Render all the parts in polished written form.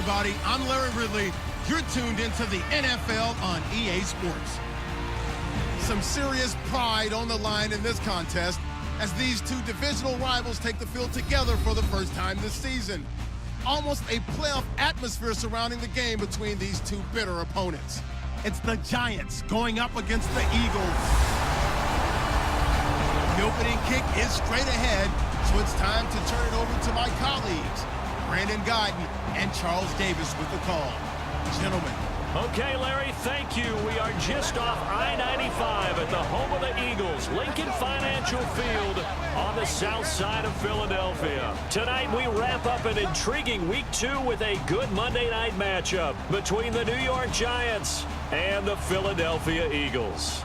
everybody. I'm Larry Ridley. You're tuned into the NFL on EA Sports. Some serious pride on the line in this contest as these two divisional rivals take the field together for the first time this season. Almost a playoff atmosphere surrounding the game between these two bitter opponents. It's the Giants going up against the Eagles. The opening kick is straight ahead, so it's time to turn it over to my colleagues, Brandon Guyton and Charles Davis with the call. Gentlemen. Okay, Larry, thank you. We are just off I-95 at the home of the Eagles, Lincoln Financial Field on the south side of Philadelphia. Tonight, we wrap up an intriguing Week 2 with a good Monday night matchup between the New York Giants and the Philadelphia Eagles.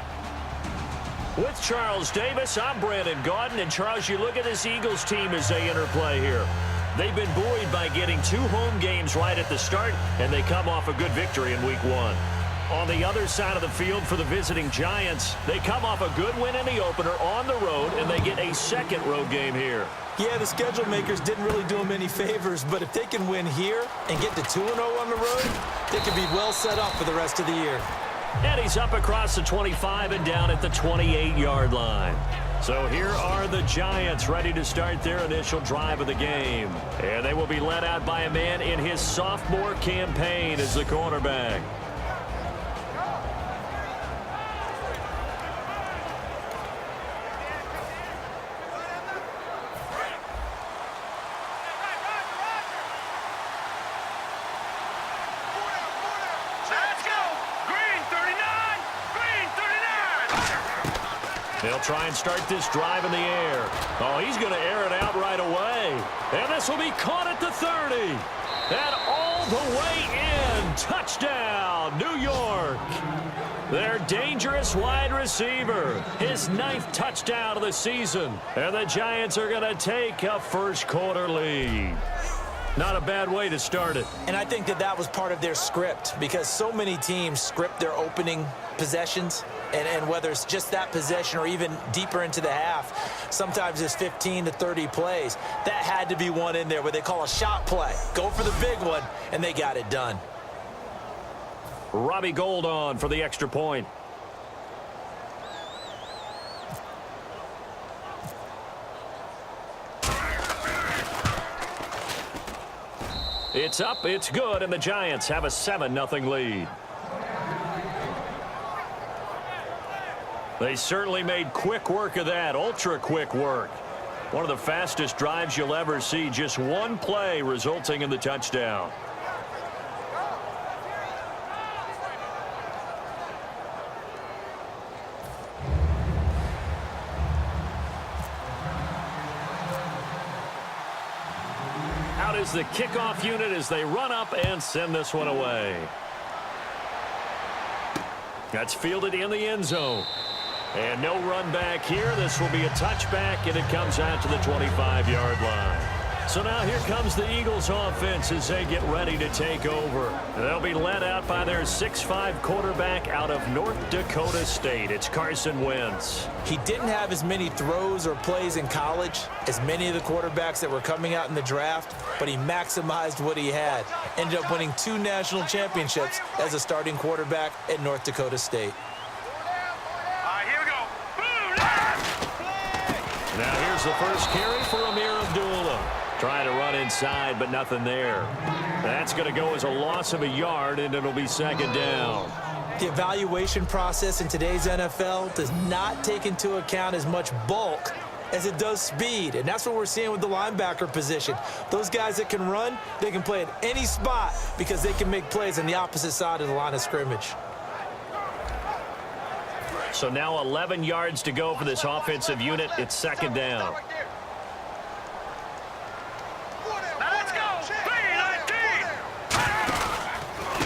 With Charles Davis, I'm Brandon Guyton. And, Charles, you look at this Eagles team as they interplay here. They've been buoyed by getting 2 home games right at the start, and they come off a good victory in Week 1. On the other side of the field for the visiting Giants, they come off a good win in the opener on the road, and they get a second road game here. Yeah, the schedule makers didn't really do them any favors, but if they can win here and get to 2-0 on the road, they could be well set up for the rest of the year. And he's up across the 25 and down at the 28-yard line. So here are the Giants ready to start their initial drive of the game. And they will be led out by a man in his sophomore campaign as the quarterback. They'll try and start this drive in the air. Oh, he's going to air it out right away. And this will be caught at the 30. And all the way in. Touchdown, New York. Their dangerous wide receiver. His 9th touchdown of the season. And the Giants are going to take a first-quarter lead. Not a bad way to start it. And I think that was part of their script, because so many teams script their opening possessions, and whether it's just that possession or even deeper into the half, sometimes it's 15 to 30 plays. That had to be one in there where they call a shot play. Go for the big one, and they got it done. Robbie Gould on for the extra point. It's up, it's good, and the Giants have a 7-0 lead. They certainly made quick work of that, ultra-quick work. One of the fastest drives you'll ever see, just one play resulting in the touchdown. Out is the kickoff unit as they run up and send this one away. That's fielded in the end zone. And no run back here. This will be a touchback, and it comes out to the 25-yard line. So now here comes the Eagles offense as they get ready to take over. They'll be led out by their 6'5" quarterback out of North Dakota State. It's Carson Wentz. He didn't have as many throws or plays in college as many of the quarterbacks that were coming out in the draft, but he maximized what he had. Ended up winning 2 national championships as a starting quarterback at North Dakota State. Now here's the first carry for Amir Abdullah. Trying to run inside, but nothing there. That's going to go as a loss of a yard, and it'll be second down. The evaluation process in today's NFL does not take into account as much bulk as it does speed, and that's what we're seeing with the linebacker position. Those guys that can run, they can play at any spot because they can make plays on the opposite side of the line of scrimmage. So now 11 yards to go for this offensive unit. It's second down.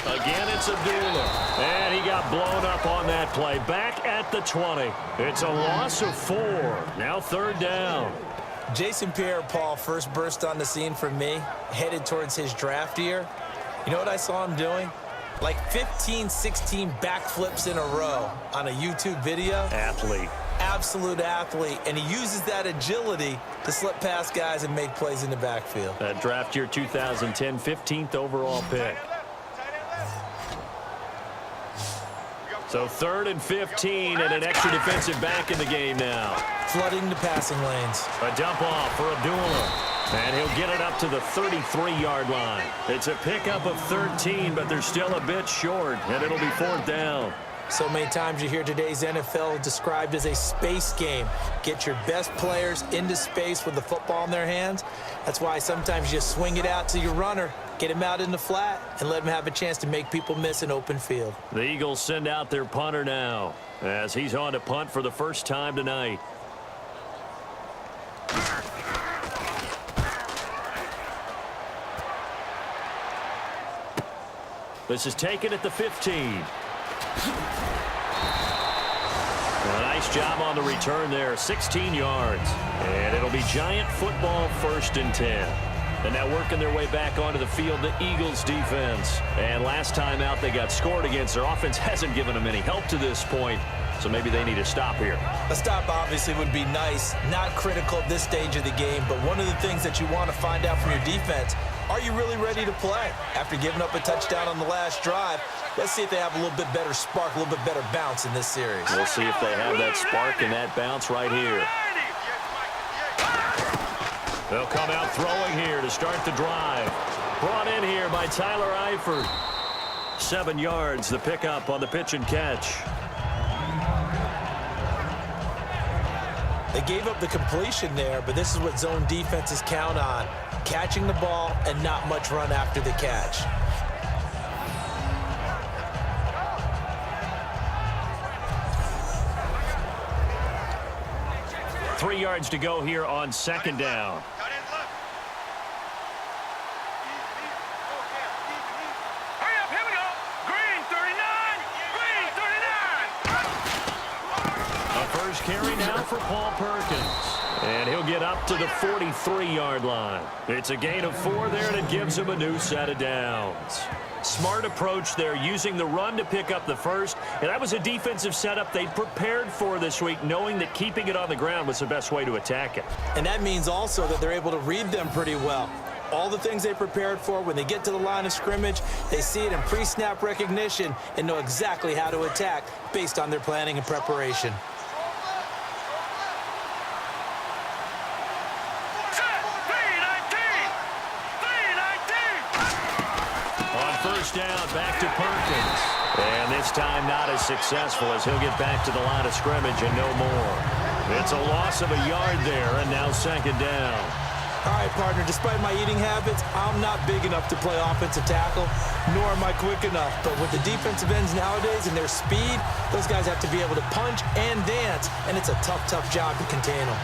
Again, it's Abdullah. And he got blown up on that play. Back at the 20. It's a loss of 4. Now third down. Jason Pierre-Paul first burst on the scene for me, headed towards his draft year. You know what I saw him doing? Like 15, 16 backflips in a row on a YouTube video. Athlete. absolute athlete, and he uses that agility to slip past guys and make plays in the backfield. That draft year 2010, 15th overall pick. So 3rd and 15 and an extra defensive back in the game now. Flooding the passing lanes. A dump off for Abdullah. And he'll get it up to the 33-yard line. It's a pickup of 13, but they're still a bit short, and it'll be 4th down. So many times you hear today's NFL described as a space game. Get your best players into space with the football in their hands. That's why sometimes you swing it out to your runner, get him out in the flat, and let him have a chance to make people miss an open field. The Eagles send out their punter now as he's on to punt for the first time tonight. This is taken at the 15. A nice job on the return there, 16 yards. And it'll be Giant football 1st and 10. And now working their way back onto the field, the Eagles defense. And last time out they got scored against. Their offense hasn't given them any help to this point, so maybe they need a stop here. A stop obviously would be nice, not critical at this stage of the game, but one of the things that you want to find out from your defense, are you really ready to play? After giving up a touchdown on the last drive, let's see if they have a little bit better spark, a little bit better bounce in this series. We'll see if they have that spark and that bounce right here. They'll come out throwing here to start the drive. Brought in here by Tyler Eifert. 7 yards, the pickup on the pitch and catch. They gave up the completion there, but this is what zone defenses count on. Catching the ball and not much run after the catch. Three yards to go here on 2nd down. Hurry up, here we go. Green 39. Green 39. A first carry now for Paul Perkins. And he'll get up to the 43-yard line. It's a gain of 4 there, and it gives him a new set of downs. Smart approach there, using the run to pick up the first. And that was a defensive setup they prepared for this week, knowing that keeping it on the ground was the best way to attack it. And that means also that they're able to read them pretty well. All the things they prepared for, when they get to the line of scrimmage, they see it in pre-snap recognition and know exactly how to attack based on their planning and preparation. Down, back to Perkins. And this time not as successful as he'll get back to the line of scrimmage and no more. It's a loss of a yard there, and now 2nd down. All right, partner, despite my eating habits, I'm not big enough to play offensive tackle, nor am I quick enough. But with the defensive ends nowadays and their speed, those guys have to be able to punch and dance, and it's a tough, tough job to contain them.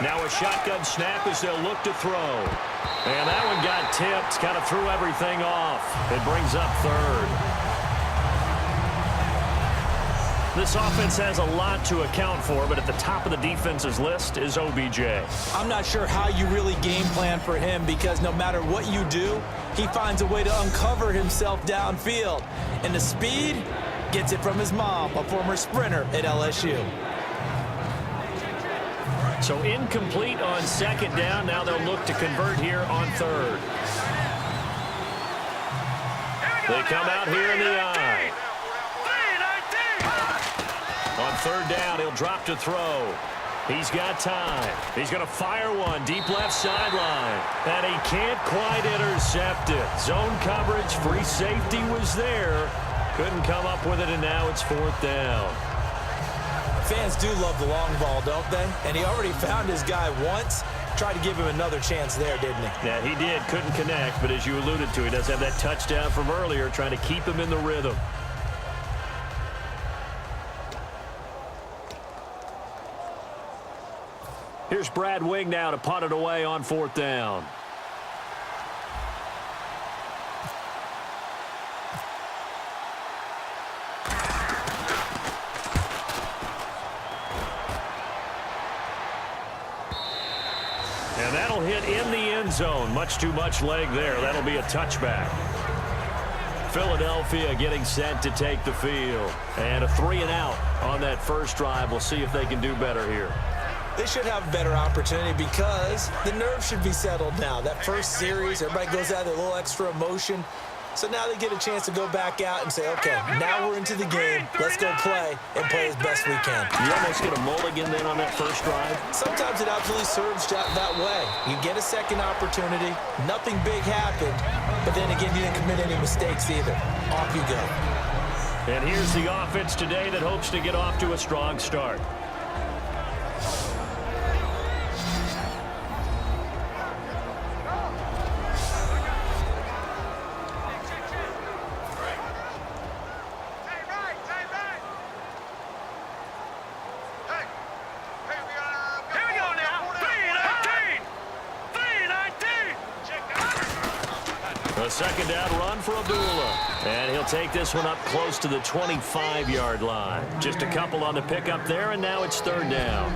Now a shotgun snap as they'll look to throw. And that one got tipped, kind of threw everything off. It brings up 3rd. This offense has a lot to account for, but at the top of the defense's list is OBJ. I'm not sure how you really game plan for him, because no matter what you do, he finds a way to uncover himself downfield. And the speed gets it from his mom, a former sprinter at LSU. So incomplete on 2nd down. Now they'll look to convert here on 3rd. They come out here in the I. On 3rd down, he'll drop to throw. He's got time. He's going to fire one deep left sideline. And he can't quite intercept it. Zone coverage, free safety was there. Couldn't come up with it, and now it's 4th down. Fans do love the long ball, don't they? And he already found his guy once. Tried to give him another chance there, didn't he? Yeah, he did. Couldn't connect, but as you alluded to, he does have that touchdown from earlier, trying to keep him in the rhythm. Here's Brad Wing now to punt it away on 4th down. And that'll hit in the end zone. Much too much leg there. That'll be a touchback. Philadelphia getting set to take the field. And a 3-and-out on that first drive. We'll see if they can do better here. They should have a better opportunity because the nerves should be settled now. That first series, everybody goes out with a little extra emotion. So now they get a chance to go back out and say, okay, now we're into the game. Let's go play and play as best we can. You almost get a mulligan then on that first drive? Sometimes it absolutely serves that way. You get a second opportunity. Nothing big happened. But then again, you didn't commit any mistakes either. Off you go. And here's the offense today that hopes to get off to a strong start. A second down run for Abdullah. And he'll take this one up close to the 25-yard line. Just a couple on the pickup there, and now it's third down.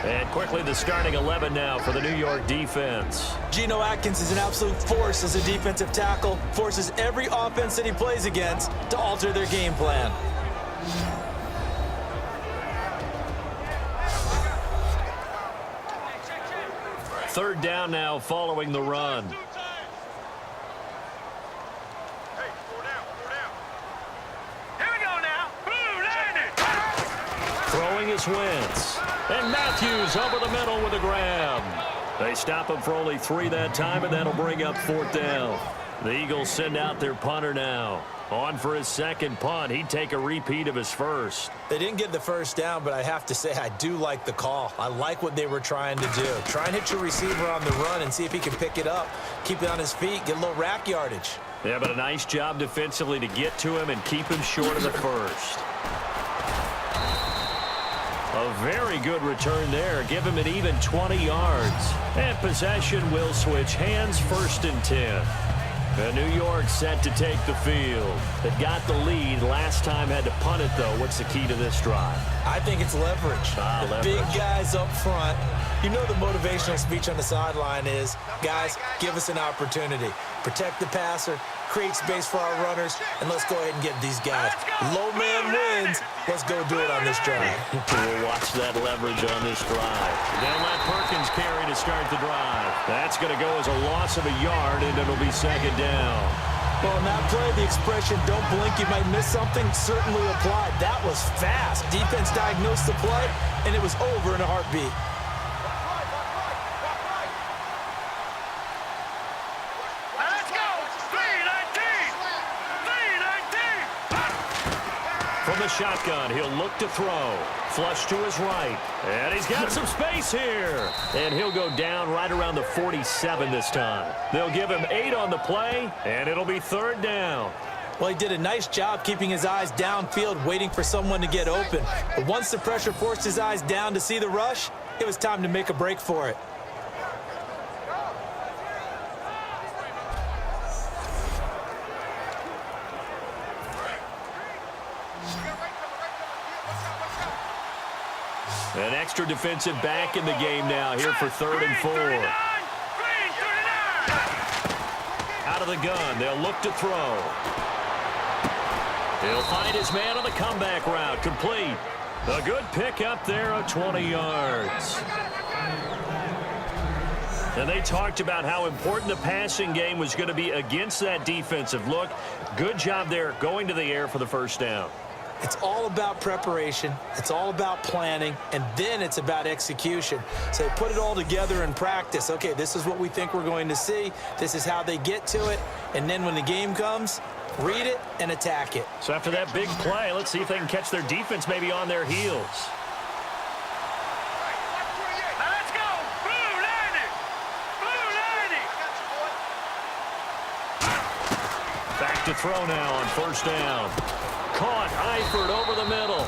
And quickly the starting 11 now for the New York defense. Geno Atkins is an absolute force as a defensive tackle. Forces every offense that he plays against to alter their game plan. Third down now following the run. Throwing is Wentz. And Matthews over the middle with a grab. They stop him for only 3 that time, and that'll bring up fourth down. The Eagles send out their punter now. On for his second punt. He'd take a repeat of his first. They didn't get the first down, but I have to say I do like the call. I like what they were trying to do. Try and hit your receiver on the run and see if he can pick it up. Keep it on his feet. Get a little rack yardage. Yeah, but a nice job defensively to get to him and keep him short of the first. A very good return there. Give him an even 20 yards. And possession will switch hands, 1st and 10. And New York set to take the field. They got the lead. Last time had to punt it, though. What's the key to this drive? I think it's leverage. The big guys up front. You know the motivational speech on the sideline is, guys, give us an opportunity. Protect the passer, create space for our runners, and let's go ahead and get these guys. Low man wins. Let's go do it on this drive. We'll watch that leverage on this drive. They'll let Perkins carry to start the drive. That's going to go as a loss of a yard, and it'll be second down. Well, on that play, the expression, don't blink, you might miss something, certainly applied. That was fast. Defense diagnosed the play, and it was over in a heartbeat. From the shotgun, he'll look to throw. Flush to his right. And he's got some space here. And he'll go down right around the 47 this time. They'll give him 8 on the play, and it'll be third down. Well, he did a nice job keeping his eyes downfield, waiting for someone to get open. But once the pressure forced his eyes down to see the rush, it was time to make a break for it. An extra defensive back in the game now here for 3rd and 4. Out of the gun, they'll look to throw. He'll find his man on the comeback route, complete. A good pick up there of 20 yards. And they talked about how important the passing game was going to be against that defensive look. Good job there going to the air for the first down. It's all about preparation. It's all about planning. And then it's about execution. So they put it all together in practice. Okay, this is what we think we're going to see. This is how they get to it. And then when the game comes, read it and attack it. So after that big play, let's see if they can catch their defense maybe on their heels. Let's go. Blue 90. Blue 90. Back to throw now on first down. Caught Eifert over the middle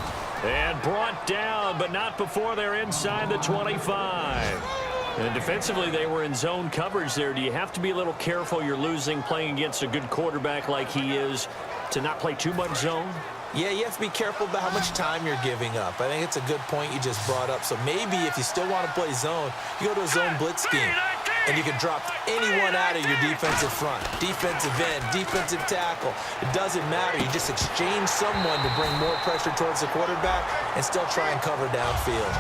and brought down, but not before they're inside the 25. And defensively, they were in zone coverage there. Do you have to be a little careful? You're losing playing against a good quarterback like he is to not play too much zone? Yeah, you have to be careful about how much time you're giving up. I think it's a good point you just brought up. So maybe if you still want to play zone, you go to a zone blitz scheme, and you can drop anyone out of your defensive front, defensive end, defensive tackle. It doesn't matter. You just exchange someone to bring more pressure towards the quarterback and still try and cover downfield.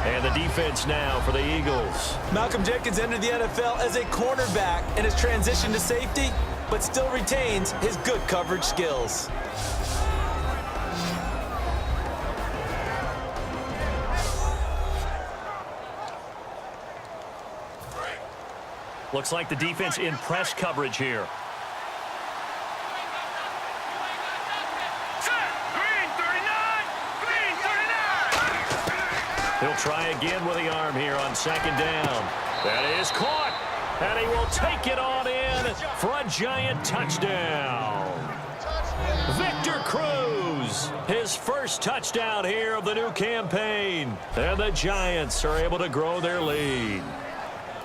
And the defense now for the Eagles. Malcolm Jenkins entered the NFL as a cornerback and has transitioned to safety, but still retains his good coverage skills. Looks like the defense in press coverage here. He'll try again with the arm here on second down. That is caught, and he will take it on in for a giant touchdown. Victor Cruz, his first touchdown here of the new campaign. And the Giants are able to grow their lead.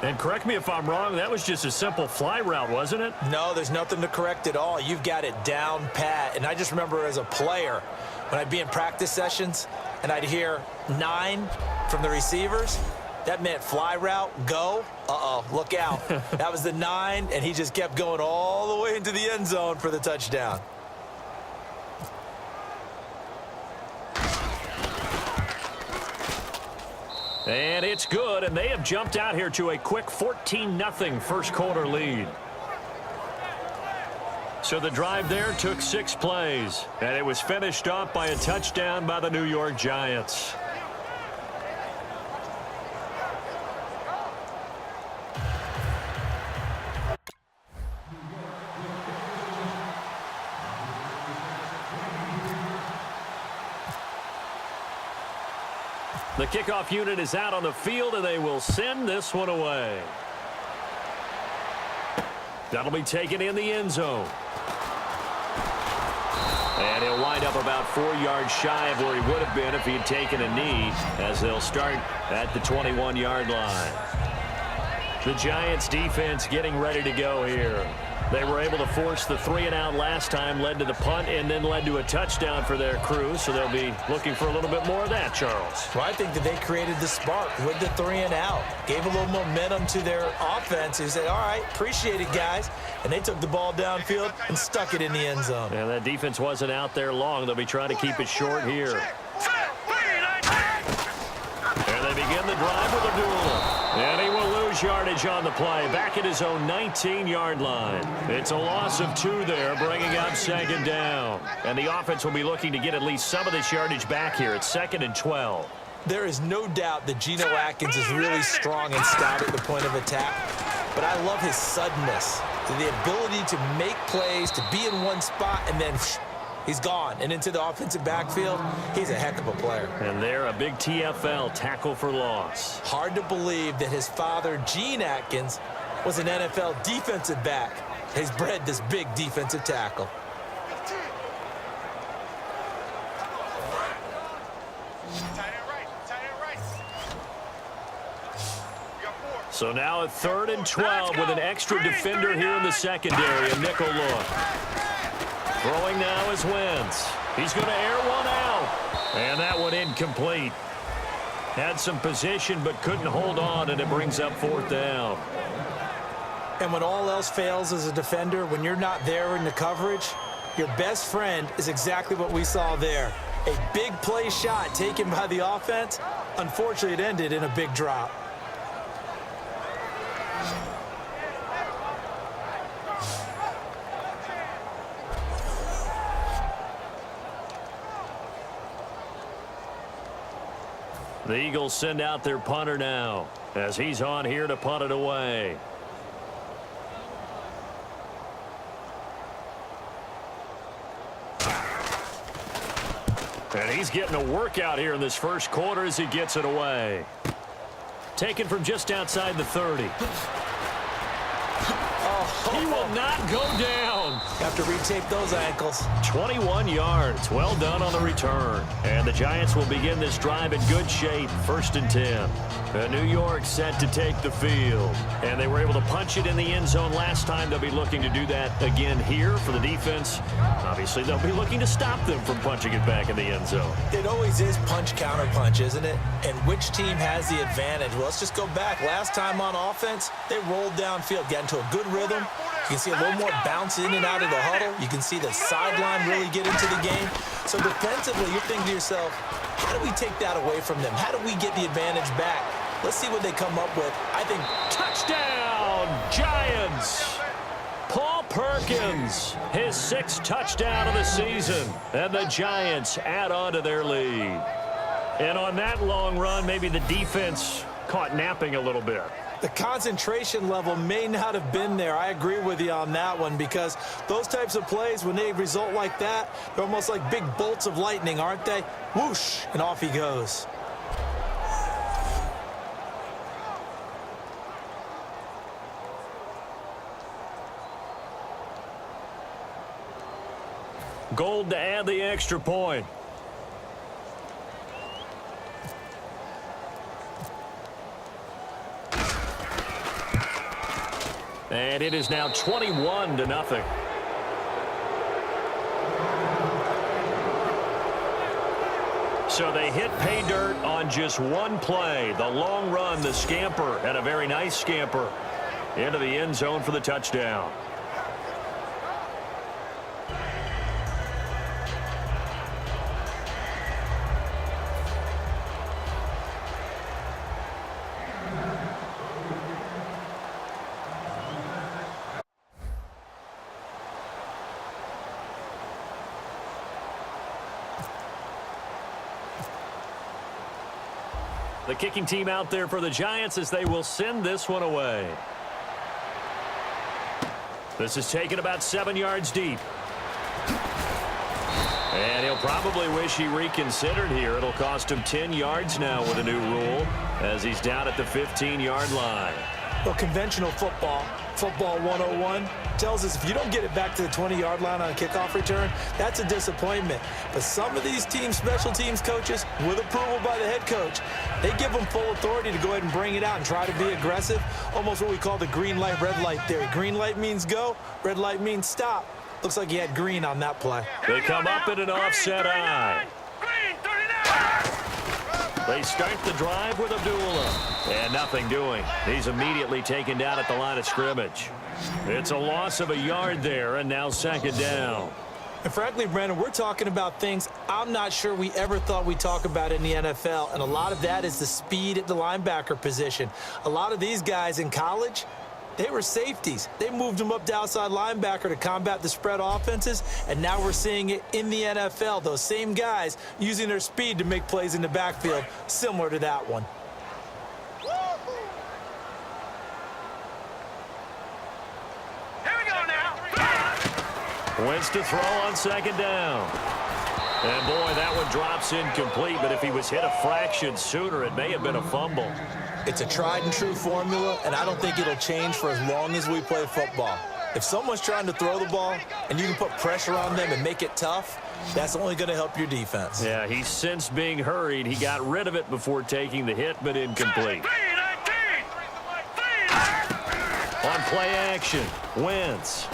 And correct me if I'm wrong, that was just a simple fly route, wasn't it? No, there's nothing to correct at all. You've got it down pat. And I just remember as a player, when I'd be in practice sessions and I'd hear 9 from the receivers, that meant fly route, go. Uh-oh, look out. That was the 9, and he just kept going all the way into the end zone for the touchdown. And it's good, and they have jumped out here to a quick 14-0 first quarter lead. So the drive there took 6 plays, and it was finished off by a touchdown by the New York Giants. The kickoff unit is out on the field, and they will send this one away. That'll be taken in the end zone. And he'll wind up about 4 yards shy of where he would have been if he'd taken a knee, as they'll start at the 21-yard line. The Giants defense getting ready to go here. They were able to force the 3-and-out last time, led to the punt, and then led to a touchdown for their crew. So they'll be looking for a little bit more of that, Charles. Well, I think that they created the spark with the 3-and-out. Gave a little momentum to their offense. Who said, all right, appreciate it, guys. And they took the ball downfield and stuck it in the end zone. And that defense wasn't out there long. They'll be trying to keep it short here. And they begin the drive with a duel. And he will lose yardage on the play, back at his own 19-yard line. It's a loss of 2 there, bringing up second down. And the offense will be looking to get at least some of this yardage back here. It's 2nd and 12. There is no doubt that Geno Atkins is really strong and stout at the point of attack. But I love his suddenness, the ability to make plays, to be in one spot, and then he's gone and into the offensive backfield. He's a heck of a player. And they're a big TFL, tackle for loss. Hard to believe that his father, Gene Atkins, was an NFL defensive back. He's bred this big defensive tackle. So now at 3rd and 12 with an extra defender here in the secondary, a nickel look. Throwing now is Wentz. He's going to air one out. And that one incomplete. Had some position but couldn't hold on, and it brings up 4th down. And when all else fails as a defender, when you're not there in the coverage, your best friend is exactly what we saw there. A big play shot taken by the offense. Unfortunately, it ended in a big drop. The Eagles send out their punter now, as he's on here to punt it away. And he's getting a workout here in this first quarter as he gets it away. Taken from just outside the 30. He will not go down. Have to retape those ankles. 21 yards. Well done on the return. And the Giants will begin this drive in good shape. 1st and 10. New York set to take the field. And they were able to punch it in the end zone last time. They'll be looking to do that again here for the defense. Obviously, they'll be looking to stop them from punching it back in the end zone. It always is punch-counter-punch, isn't it? And which team has the advantage? Well, let's just go back. Last time on offense, they rolled downfield, got into a good rhythm. You can see a little more bounce in and out of the huddle. You can see the sideline really get into the game. So defensively, you're thinking to yourself, how do we take that away from them? How do we get the advantage back? Let's see what they come up with. I think touchdown, Giants. Paul Perkins, his 6th touchdown of the season. And the Giants add on to their lead. And on that long run, maybe the defense caught napping a little bit. the concentration level may not have been there. I agree with you on that one, because those types of plays, when they result like that, they're almost like big bolts of lightning, aren't they? Whoosh, and off he goes. Gold to add the extra point. And it is now 21-0. So they hit pay dirt on just one play. The long run, the scamper, and a very nice scamper into the end zone for the touchdown. The kicking team out there for the Giants as they will send this one away. This is taken about 7 yards deep. And he'll probably wish he reconsidered here. It'll cost him 10 yards now with a new rule as he's down at the 15-yard line. Well, conventional football 101, tells us if you don't get it back to the 20-yard line on a kickoff return, that's a disappointment. But some of these teams, special teams coaches, with approval by the head coach, they give them full authority to go ahead and bring it out and try to be aggressive, almost what we call the green light, red light theory. Green light means go, red light means stop. Looks like he had green on that play. They come up in an offset eye. They start the drive with Abdullah. And nothing doing. He's immediately taken down at the line of scrimmage. It's a loss of a yard there, and now second down. And frankly, Brandon, we're talking about things I'm not sure we ever thought we'd talk about in the NFL. And a lot of that is the speed at the linebacker position. A lot of these guys in college, they were safeties. They moved them up to outside linebacker to combat the spread offenses, and now we're seeing it in the NFL. Those same guys using their speed to make plays in the backfield, similar to that one. Here we go now. Wentz to throw on second down. And boy, that one drops incomplete, but if he was hit a fraction sooner, it may have been a fumble. It's a tried-and-true formula, and I don't think it'll change for as long as we play football. If someone's trying to throw the ball and you can put pressure on them and make it tough, that's only going to help your defense. Yeah, he's since being hurried. He got rid of it before taking the hit, but incomplete. On play action, Wentz.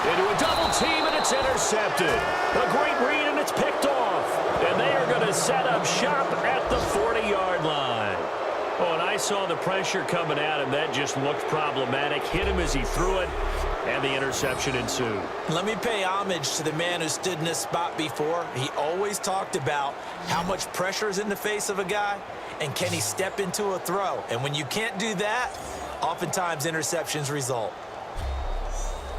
Into a double team, and it's intercepted. A great read, and it's picked off. And they are going to set up shop at the 40-yard line. Oh, and I saw the pressure coming at him. That just looked problematic. Hit him as he threw it, and the interception ensued. Let me pay homage to the man who stood in this spot before. He always talked about how much pressure is in the face of a guy, and can he step into a throw. And when you can't do that, oftentimes interceptions result.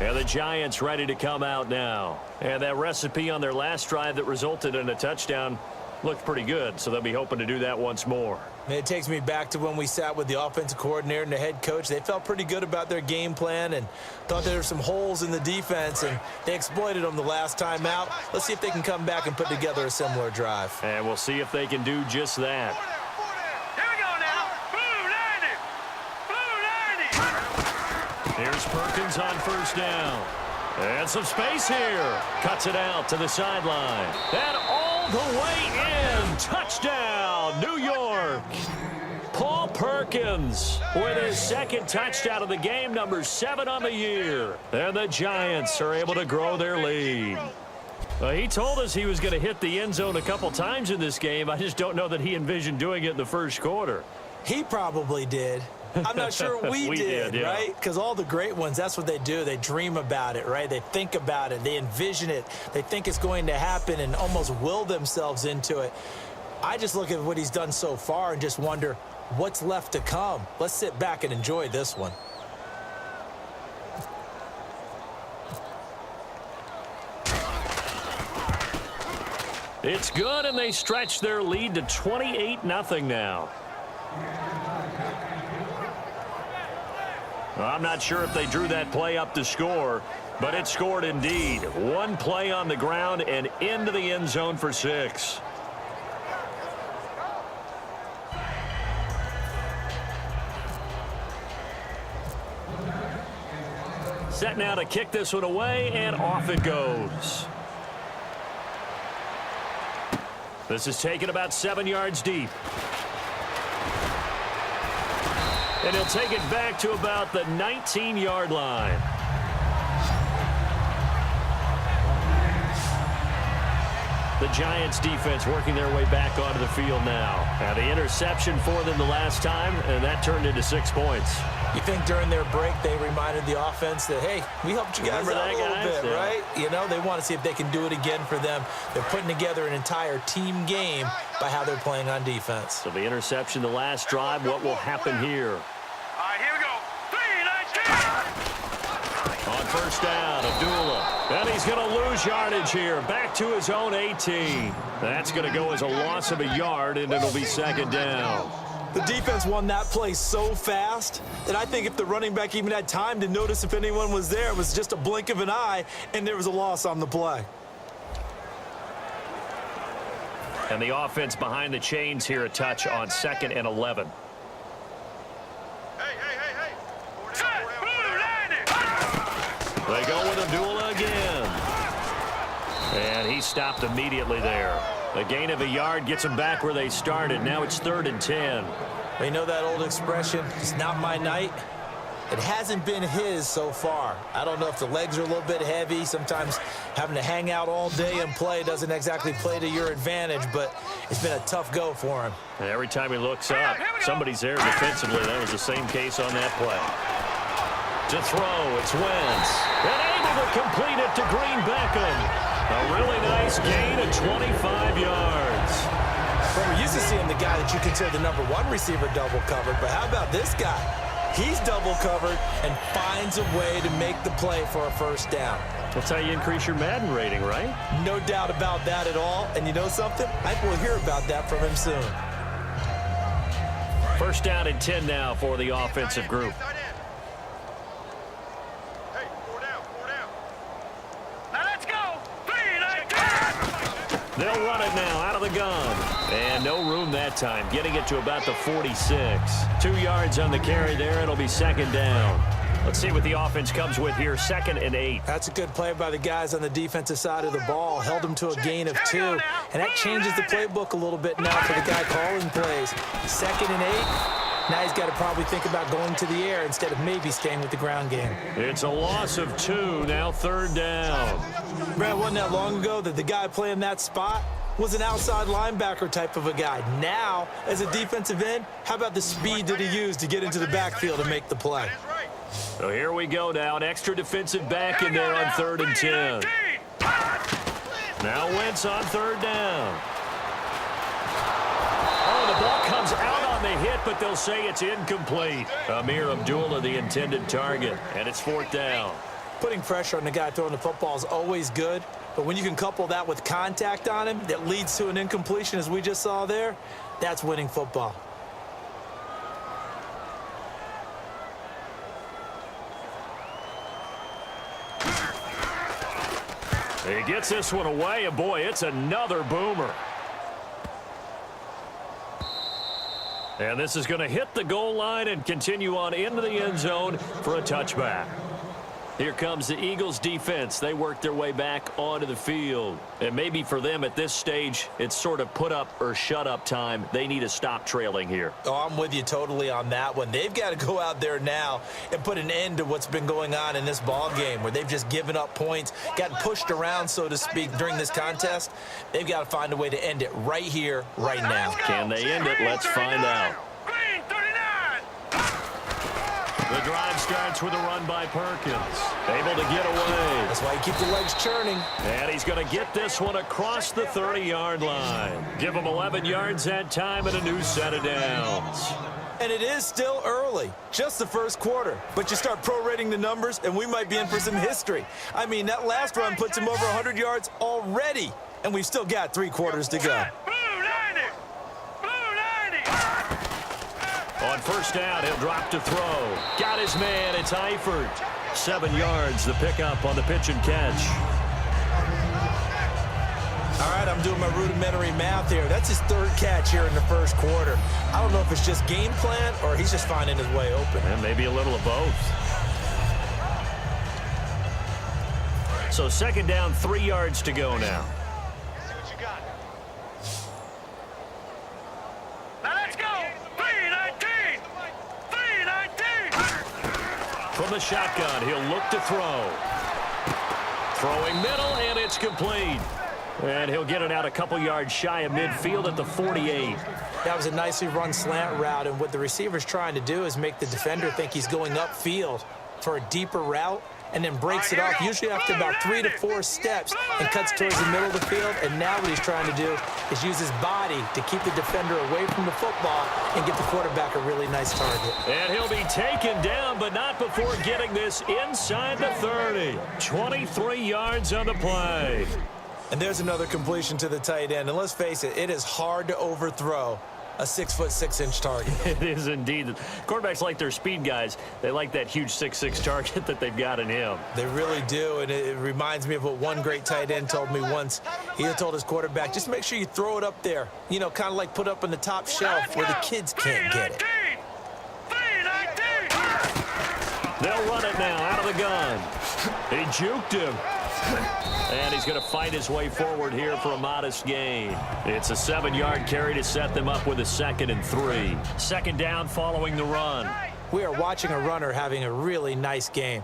And the Giants ready to come out now. And that recipe on their last drive that resulted in a touchdown looked pretty good, so they'll be hoping to do that once more. And it takes me back to when we sat with the offensive coordinator and the head coach. They felt pretty good about their game plan and thought there were some holes in the defense, and they exploited them the last time out. Let's see if they can come back and put together a similar drive. And we'll see if they can do just that. Here we go now. Blue 90. Blue 90. Here's Perkins on first down. And some space here. Cuts it out to the sideline. And all the way in. Touchdown, New York. Paul Perkins with his second touchdown of the game, number 7 on the year. And the Giants are able to grow their lead. He told us he was going to hit the end zone a couple times in this game. I just don't know that he envisioned doing it in the first quarter. He probably did. I'm not sure we did, yeah. right? Because all the great ones, that's what they do. They dream about it, right? They think about it. They envision it. They think it's going to happen and almost will themselves into it. I just look at what he's done so far and just wonder what's left to come. Let's sit back and enjoy this one. It's good, and they stretch their lead to 28-0 now. Well, I'm not sure if they drew that play up to score, but it scored indeed. One play on the ground and into the end zone for 6. Set now to kick this one away, and off it goes. This is taken about 7 yards deep. And he'll take it back to about the 19-yard line. The Giants defense working their way back onto the field now. Now the interception for them the last time, and that turned into 6 points. You think during their break they reminded the offense that, hey, we helped you guys out a little bit, yeah. right? You know, they want to see if they can do it again for them. They're putting together an entire team game by how they're playing on defense. So the interception the last drive, what will happen here? All right, here we go. 3, 19. On first down, Abdullah. And he's going to lose yardage here. Back to his own 18. That's going to go as a loss of a yard, and it'll be second down. The defense won that play so fast that I think if the running back even had time to notice if anyone was there, it was just a blink of an eye, and there was a loss on the play. And the offense behind the chains here, a touch on 2nd and 11. Hey. They go with Abdullah again. And he stopped immediately there. A gain of a yard gets them back where they started. Now it's 3rd and 10. You know that old expression, it's not my night? It hasn't been his so far. I don't know if the legs are a little bit heavy. Sometimes having to hang out all day and play doesn't exactly play to your advantage, but it's been a tough go for him. And every time he looks up, somebody's there defensively. That was the same case on that play. To throw, it's Wentz. And able to complete it to Green Beckham. A really nice gain of 25 yards. Well, we're used to seeing the guy that you consider the #1 receiver double covered, but how about this guy? He's double covered and finds a way to make the play for a first down. That's how you increase your Madden rating, right? No doubt about that at all. And you know something? I think we'll hear about that from him soon. First down and 10 now for the offensive group. Hey, 4 down. Now let's go. 3, 19. They'll run it now out of the gun. And no room that time, getting it to about the 46. 2 yards on the carry there. It'll be second down. Let's see what the offense comes with here. 2nd and 8. That's a good play by the guys on the defensive side of the ball. Held them to a gain of 2. And that changes the playbook a little bit now for the guy calling plays. 2nd and 8. Now he's got to probably think about going to the air instead of maybe staying with the ground game. It's a loss of 2. Now 3rd down. Brad, wasn't that long ago that the guy playing that spot was an outside linebacker type of a guy. Now, as a defensive end, how about the speed that he used to get into the backfield and make the play? So here we go now. An extra defensive back in there on 3rd and 10. Now Wentz on 3rd down. Oh, the ball comes out on the hit, but they'll say it's incomplete. Amir Abdullah, the intended target, and it's 4th down. Putting pressure on the guy throwing the football is always good, but when you can couple that with contact on him that leads to an incompletion, as we just saw there, that's winning football. He gets this one away, and boy, it's another boomer. And this is going to hit the goal line and continue on into the end zone for a touchback. Here comes the Eagles defense. They work their way back onto the field. And maybe for them at this stage, it's sort of put up or shut up time. They need to stop trailing here. Oh, I'm with you totally on that one. They've got to go out there now and put an end to what's been going on in this ball game where they've just given up points, gotten pushed around, so to speak, during this contest. They've got to find a way to end it right here, right now. Can they end it? Let's find out. The drive starts with a run by Perkins. Able to get away. That's why you keep the legs churning. And he's going to get this one across the 30-yard line. Give him 11 yards that time and a new set of downs. And it is still early, just the first quarter. But you start prorating the numbers, and we might be in for some history. I mean, that last run puts him over 100 yards already, and we've still got 3 quarters to go. On first down, he'll drop to throw. Got his man. It's Eifert. 7 yards, the pickup on the pitch and catch. All right, I'm doing my rudimentary math here. That's his 3rd catch here in the first quarter. I don't know if it's just game plan or he's just finding his way open. And maybe a little of both. So 2nd down, 3 yards to go now. From the shotgun, he'll look to throw. Throwing middle, and it's complete. And he'll get it out a couple yards shy of midfield at the 48. That was a nicely run slant route, and what the receiver's trying to do is make the defender think he's going upfield for a deeper route, and then breaks it off, usually after about 3 to 4 steps, and cuts towards the middle of the field. And now what he's trying to do is use his body to keep the defender away from the football and get the quarterback a really nice target. And he'll be taken down, but not before getting this inside the 30. 23 yards on the play. And there's another completion to the tight end. And let's face it, it is hard to overthrow a 6'6" target. It is indeed. Quarterbacks like their speed guys. They like that huge 6'6" target that they've got in him. They really do, and it reminds me of what one great tight end told me once. He had told his quarterback, just make sure you throw it up there. You know, kind of like put up on the top shelf where the kids can't get it. They'll run it now out of the gun. He juked him. And he's going to fight his way forward here for a modest gain. It's a 7-yard carry to set them up with a 2nd and 3. 2nd down following the run. We are watching a runner having a really nice game.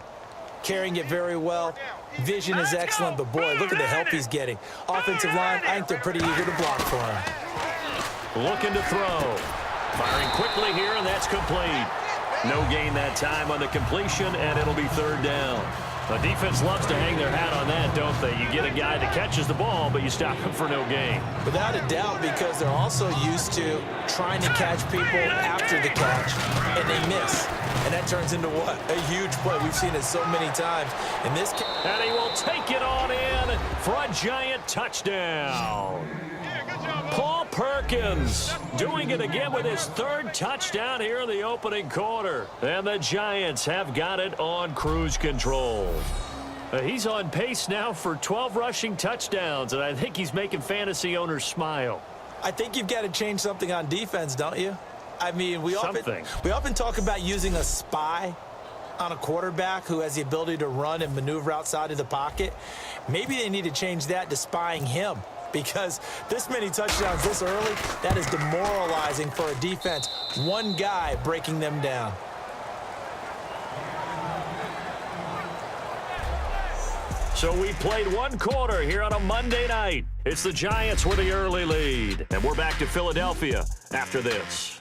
Carrying it very well. Vision is excellent, but boy, look at the help he's getting. Offensive line, I think they're pretty eager to block for him. Looking to throw. Firing quickly here, and that's complete. No gain that time on the completion, and it'll be 3rd down. The defense loves to hang their hat on that, don't they? You get a guy that catches the ball, but you stop him for no gain. Without a doubt, because they're also used to trying to catch people after the catch, and they miss. And that turns into what? A huge play. We've seen it so many times. In this case, and he will take it on in for a giant touchdown. Paul Perkins doing it again with his 3rd touchdown here in the opening quarter. And the Giants have got it on cruise control. He's on pace now for 12 rushing touchdowns, and I think he's making fantasy owners smile. I think you've got to change something on defense, don't you? I mean, we often talk about using a spy on a quarterback who has the ability to run and maneuver outside of the pocket. Maybe they need to change that to spying him. Because this many touchdowns this early, that is demoralizing for a defense. One guy breaking them down. So we played 1 quarter here on a Monday night. It's the Giants with the early lead. And we're back to Philadelphia after this.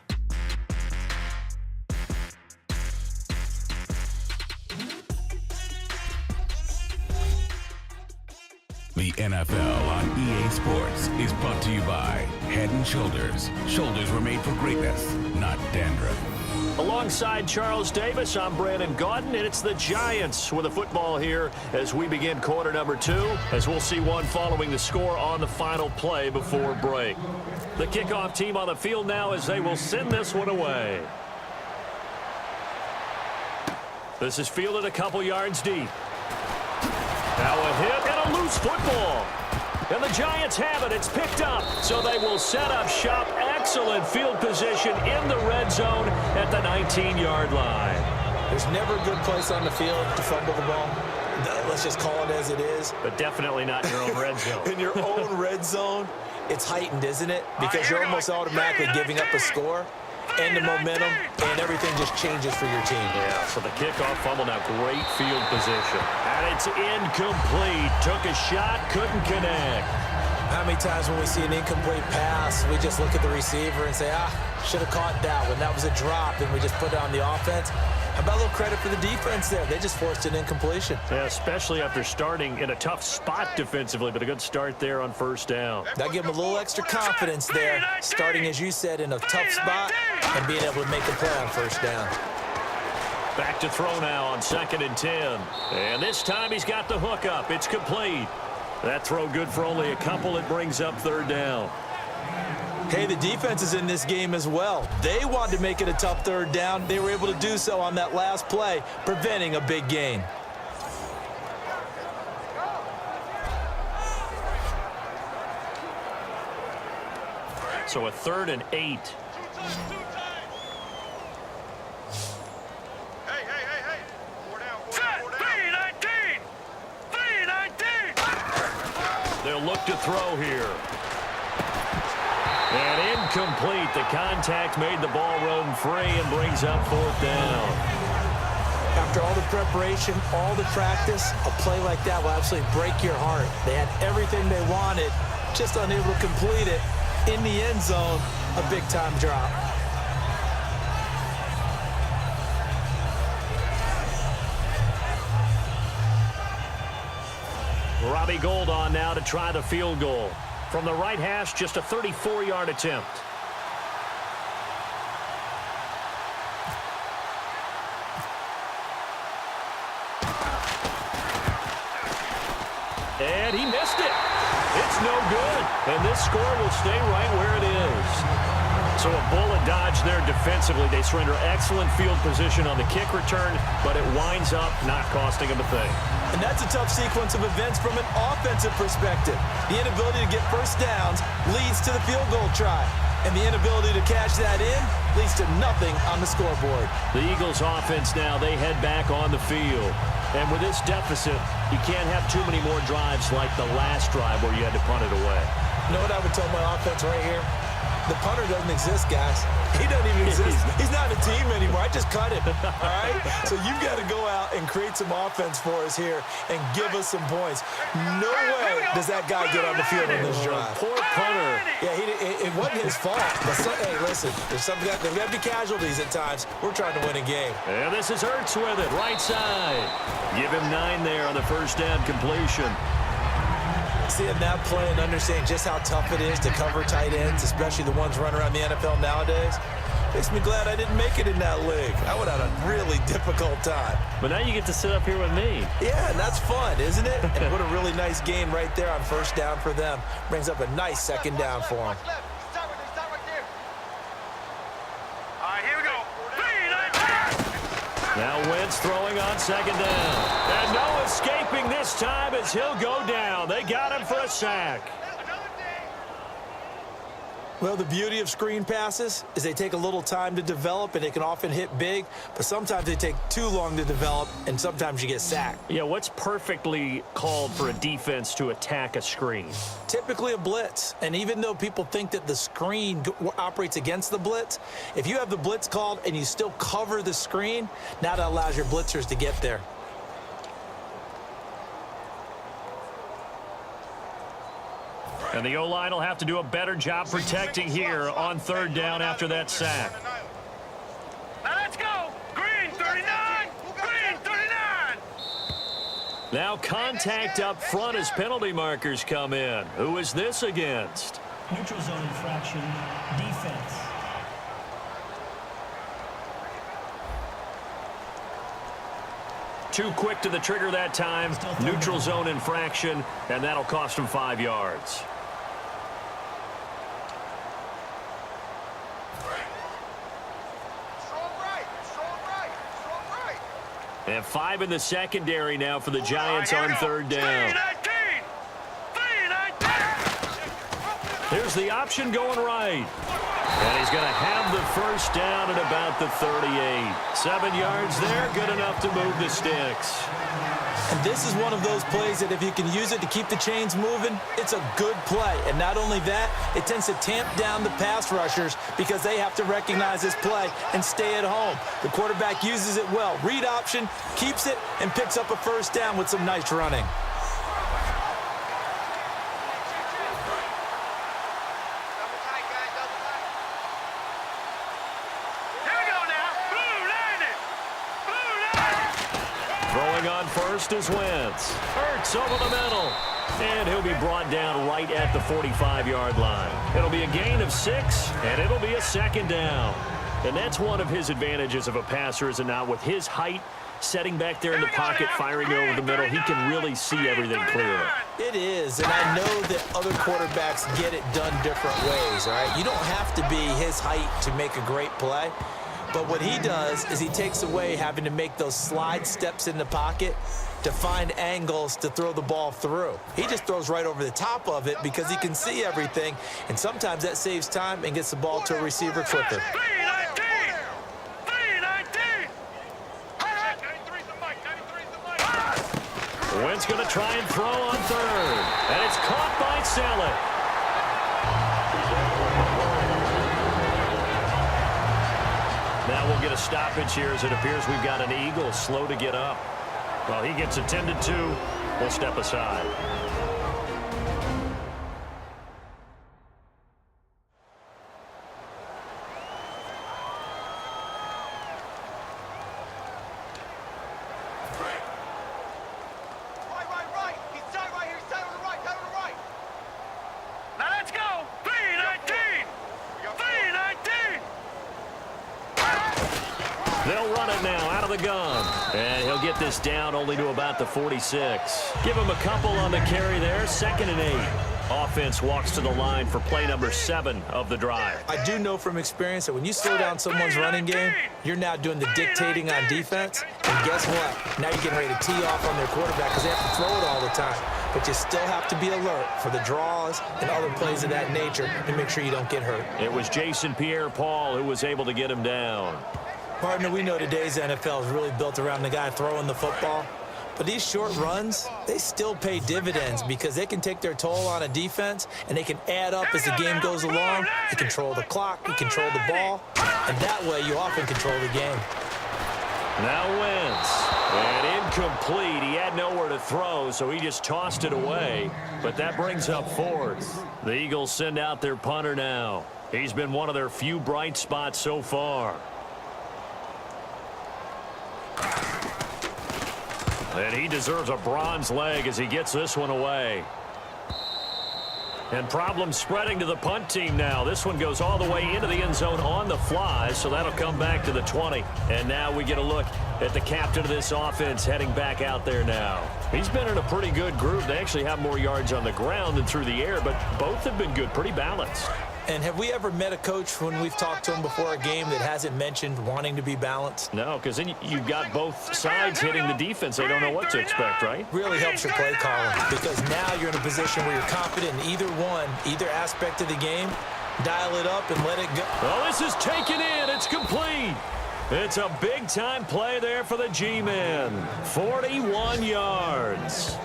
The NFL on EA Sports is brought to you by Head & Shoulders. Shoulders were made for greatness, not dandruff. Alongside Charles Davis, I'm Brandon Gaudin, and it's the Giants with the football here as we begin quarter number 2, as we'll see one following the score on the final play before break. The kickoff team on the field now as they will send this one away. This is fielded a couple yards deep. Now a hit and a loose football. And the Giants have it. It's picked up. So they will set up shop. Excellent field position in the red zone at the 19-yard line. There's never a good place on the field to fumble the ball. Let's just call it as it is. But definitely not in your own red zone. In your own red zone, it's heightened, isn't it? Because you're almost automatically giving up a score and the momentum, and everything just changes for your team. Yeah, so the kickoff fumble now, great field position. And it's incomplete. Took a shot, couldn't connect. How many times when we see an incomplete pass, we just look at the receiver and say, should have caught that one. That was a drop, and we just put it on the offense. How about a little credit for the defense there? They just forced an incompletion. Yeah, especially after starting in a tough spot defensively, but a good start there on first down. That gave them a little extra confidence there, starting, as you said, in a tough spot and being able to make a play on first down. Back to throw now on 2nd and 10. And this time he's got the hook up. It's complete. That throw good for only a couple. It brings up 3rd down. Hey, the defense is in this game as well. They wanted to make it a tough 3rd down. They were able to do so on that last play, preventing a big gain. So a 3rd and 8. They'll look to throw here. And incomplete. The contact made the ball roam free and brings up 4th down. After all the preparation, all the practice, a play like that will absolutely break your heart. They had everything they wanted, just unable to complete it. In the end zone, a big-time drop. Robbie Gould on now to try the field goal. From the right hash, just a 34-yard attempt. And he missed it. It's no good. And this score will stay right where it is. So a bullet dodge there defensively. They surrender excellent field position on the kick return, but it winds up not costing them a thing. And that's a tough sequence of events from an offensive perspective. The inability to get first downs leads to the field goal try. And the inability to cash that in leads to nothing on the scoreboard. The Eagles offense now, they head back on the field. And with this deficit, you can't have too many more drives like the last drive where you had to punt it away. You know what I would tell my offense right here? The punter doesn't exist, guys. He doesn't even exist. He's not a team anymore. I just cut him, all right? So you've got to go out and create some offense for us here and give us some points. No way does that guy get on the field on this drive. Poor punter. Yeah, it wasn't his fault. But hey, listen, there's got to be casualties at times. We're trying to win a game. And this is Ertz with it, right side. Give him 9 there on the first down completion. Seeing that play and understanding just how tough it is to cover tight ends, especially the ones running around the NFL nowadays, makes me glad I didn't make it in that league. I would have had a really difficult time. But now you get to sit up here with me. Yeah, and that's fun, isn't it? And what a really nice game right there on first down for them. Brings up a nice 2nd down for them. Now Wentz throwing on 2nd down. And no escaping this time as he'll go down. They got him for a sack. Well, the beauty of screen passes is they take a little time to develop, and they can often hit big, but sometimes they take too long to develop, and sometimes you get sacked. Yeah, what's perfectly called for a defense to attack a screen? Typically a blitz, and even though people think that the screen operates against the blitz, if you have the blitz called and you still cover the screen, now that allows your blitzers to get there. And the O-line will have to do a better job protecting here on 3rd down after that sack. Now let's go. Green 39. Green 39. Now contact up front as penalty markers come in. Who is this against? Neutral zone infraction, defense. Too quick to the trigger that time. Neutral zone infraction, and that'll cost him 5 yards. And 5 in the secondary now for the Giants on 3rd down. Here's the option going right. And he's going to have the first down at about the 38. 7 yards there, good enough to move the sticks. And this is one of those plays that if you can use it to keep the chains moving, it's a good play. And not only that, it tends to tamp down the pass rushers because they have to recognize this play and stay at home. The quarterback uses it well. Read option, keeps it, and picks up a first down with some nice running. On first is Wentz. Hurts over the middle. And he'll be brought down right at the 45-yard line. It'll be a gain of 6, and it'll be a second down. And that's one of his advantages of a passer, is it not? With his height, setting back there in the pocket, firing over the middle, he can really see everything clearly. It is, and I know that other quarterbacks get it done different ways, all right? You don't have to be his height to make a great play. But what he does is he takes away having to make those slide steps in the pocket to find angles to throw the ball through. He just throws right over the top of it because he can see everything, and sometimes that saves time and gets the ball to a receiver quicker. Wentz going to try and throw on third, and it's caught by Saleh. Now we'll get a stoppage here as it appears we've got an Eagle slow to get up. Well, he gets attended to. We'll step aside. Right. He's tied right here. He's tied on the right. Tied on the right. Now let's go. 3-19. 3-19. They'll run it now out of the gun. And he'll get this down only to about the 46. Give him a couple on the carry there. 2nd and 8. Offense walks to the line for play number 7 of the drive. I do know from experience that when you slow down someone's running game, you're now doing the dictating on defense. And guess what? Now you're getting ready to tee off on their quarterback because they have to throw it all the time. But you still have to be alert for the draws and other plays of that nature to make sure you don't get hurt. It was Jason Pierre-Paul who was able to get him down. Partner, we know today's NFL is really built around the guy throwing the football. But these short runs, they still pay dividends because they can take their toll on a defense and they can add up as the game goes along. You control the clock, you control the ball, and that way you often control the game. Now Wentz. And incomplete. He had nowhere to throw, so he just tossed it away. But that brings up 4th. The Eagles send out their punter now. He's been one of their few bright spots so far. And he deserves a bronze leg as he gets this one away. And problems spreading to the punt team now. This one goes all the way into the end zone on the fly, so that'll come back to the 20. And now we get a look at the captain of this offense heading back out there now. He's been in a pretty good group. They actually have more yards on the ground than through the air, but both have been good, pretty balanced. And have we ever met a coach when we've talked to him before a game that hasn't mentioned wanting to be balanced? No, because then you've got both sides hitting the defense. They don't know what to expect, right? Really helps your play calling because now you're in a position where you're confident in either aspect of the game. Dial it up and let it go. Well, this is taken in. It's complete. It's a big-time play there for the G-men. 41 yards.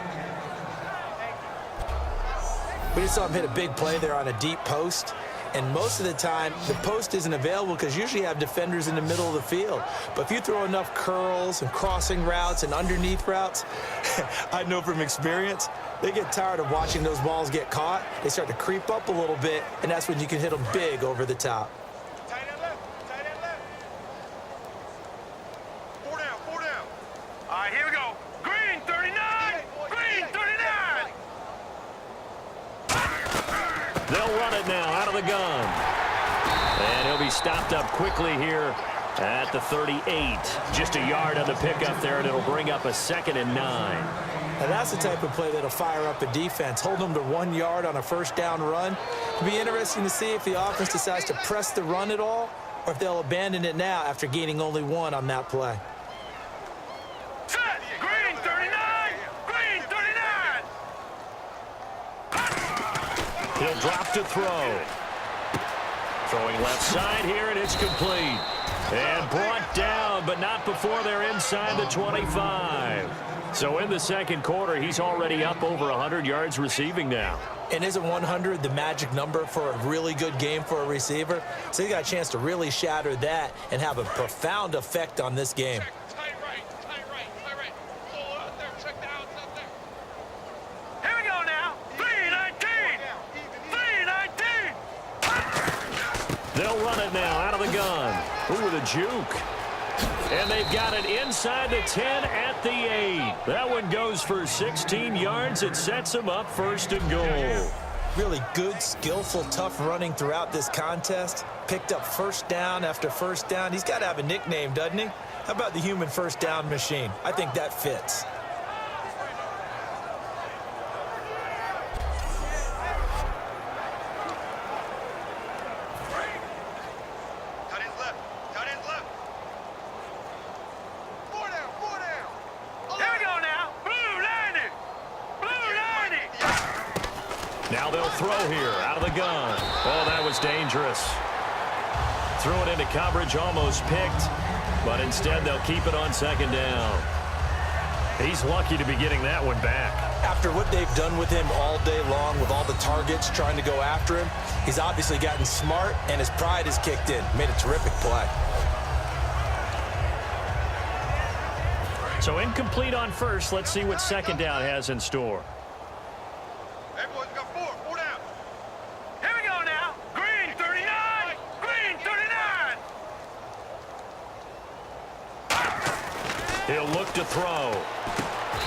We just saw him hit a big play there on a deep post. And most of the time, the post isn't available because usually you have defenders in the middle of the field. But if you throw enough curls and crossing routes and underneath routes, I know from experience, they get tired of watching those balls get caught. They start to creep up a little bit, and that's when you can hit them big over the top. Tight end left. Tight end left. 4 down. 4 down. All right, here we go. Green 39. Green 39. They'll run it now out of the gun. And he'll be stopped up quickly here at the 38. Just a yard on the pickup there, and it'll bring up a 2nd and 9. Now that's the type of play that'll fire up a defense. Hold them to 1 yard on a first down run. It'll be interesting to see if the offense decides to press the run at all or if they'll abandon it now after gaining only 1 on that play. Set. Green 39. Green 39. He'll drop to throw. Throwing left side here, and it's complete. And brought down, but not before they're inside the 25. So in the second quarter, he's already up over 100 yards receiving now. And isn't 100 the magic number for a really good game for a receiver? So he got a chance to really shatter that and have a profound effect on this game. Tight right. Pull out there. Check the outs out there. Here we go now. 3-19. 3-19. They'll run it now out of the gun. Ooh, with a juke. And they've got it inside the 10 at the 8. That one goes for 16 yards. It sets them up first and goal. Really good, skillful, tough running throughout this contest. Picked up first down after first down. He's got to have a nickname, doesn't he? How about the human first down machine? I think that fits. Tight ends left. 4 down. Here we go now. Blue 90. Now they'll throw here out of the gun. Oh, that was dangerous. Threw it into coverage, almost picked, but instead they'll keep it on second down. He's lucky to be getting that one back. After what they've done with him all day long with all the targets trying to go after him, he's obviously gotten smart and his pride has kicked in. Made a terrific play. So incomplete on first. Let's see what second down has in store. Hey, boys, we got 4 down. Here we go now. Green 39. He'll look to throw.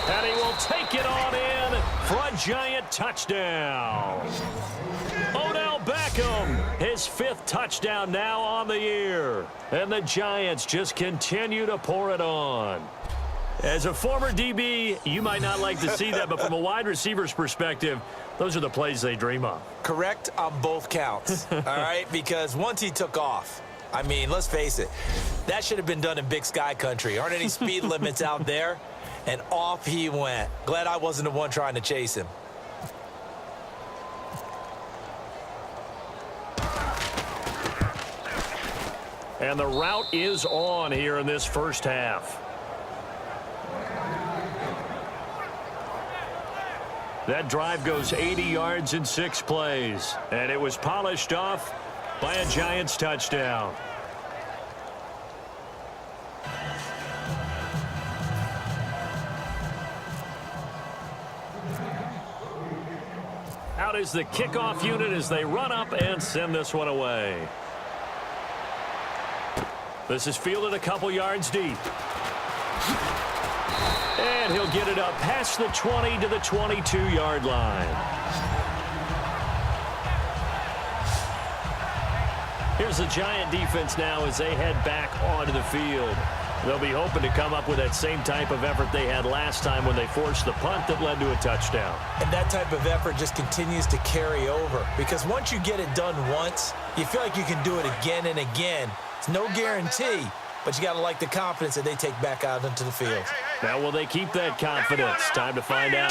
And he will take it on in for a giant touchdown. Odell Beckham, his 5th touchdown now on the year. And the Giants just continue to pour it on. As a former DB, you might not like to see that, but from a wide receiver's perspective, those are the plays they dream of. Correct on both counts, all right? Because once he took off, I mean, let's face it, that should have been done in Big Sky country. Aren't any speed limits out there? And off he went. Glad I wasn't the one trying to chase him. And the route is on here in this first half. That drive goes 80 yards in 6 plays. And it was polished off by a Giants touchdown. Out is the kickoff unit as they run up and send this one away. This is fielded a couple yards deep. And he'll get it up past the 20 to the 22-yard line. Here's the Giant defense now as they head back onto the field. They'll be hoping to come up with that same type of effort they had last time when they forced the punt that led to a touchdown. And that type of effort just continues to carry over because once you get it done once, you feel like you can do it again and again. It's no guarantee, but you got to like the confidence that they take back out into the field. Now, will they keep that confidence? Time to find out.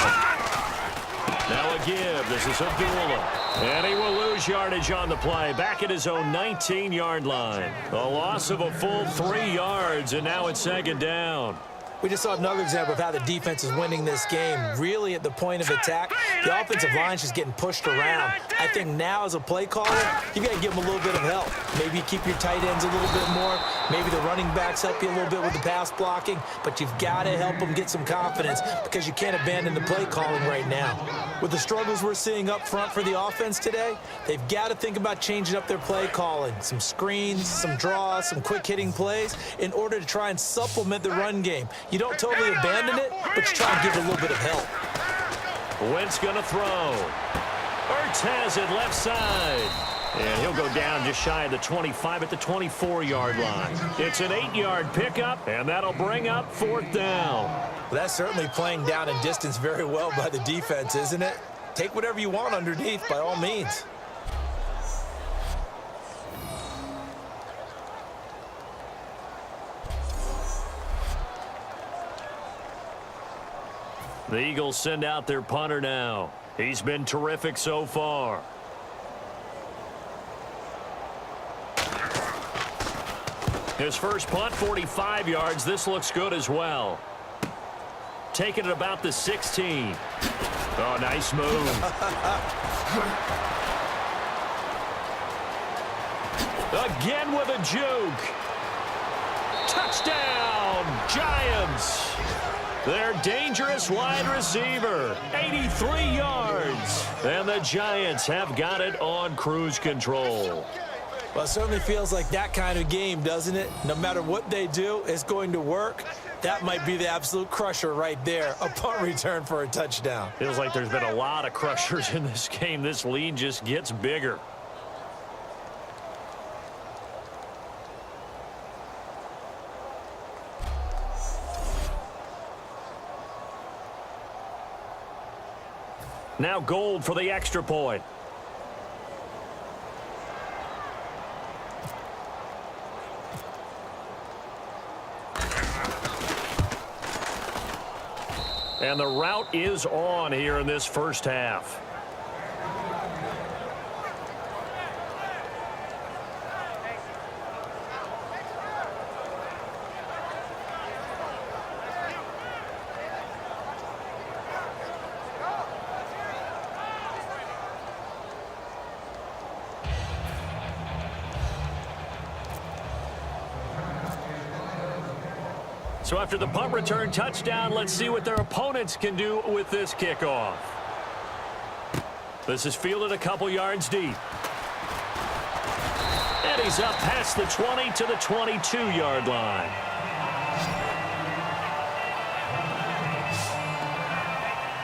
Now a give. This is Abdullah. And he will lose yardage on the play. Back at his own 19-yard line. A loss of a full 3 yards, and now it's second down. We just saw another example of how the defense is winning this game. Really at the point of attack, the offensive line's just getting pushed around. I think now as a play caller, you got to give them a little bit of help. Maybe keep your tight ends a little bit more. Maybe the running backs help you a little bit with the pass blocking. But you've got to help them get some confidence because you can't abandon the play calling right now. With the struggles we're seeing up front for the offense today, they've got to think about changing up their play calling. Some screens, some draws, some quick hitting plays in order to try and supplement the run game. You don't totally abandon it, but you try and give it a little bit of help. Wentz going to throw. Ertz has it left side. And he'll go down just shy of the 25 at the 24-yard line. It's an 8-yard pickup, and that'll bring up 4th down. Well, that's certainly playing down in distance very well by the defense, isn't it? Take whatever you want underneath by all means. The Eagles send out their punter now. He's been terrific so far. His first punt, 45 yards. This looks good as well. Taking it about the 16. Oh, nice move. Again with a juke. Touchdown, Giants. Their dangerous wide receiver, 83 yards. And the Giants have got it on cruise control. Well, it certainly feels like that kind of game, doesn't it? No matter what they do, it's going to work. That might be the absolute crusher right there. A punt return for a touchdown. Feels like there's been a lot of crushers in this game. This lead just gets bigger. Now Gold for the extra point. And the route is on here in this first half. So after the punt return touchdown, let's see what their opponents can do with this kickoff. This is fielded a couple yards deep. And he's up past the 20 to the 22-yard line.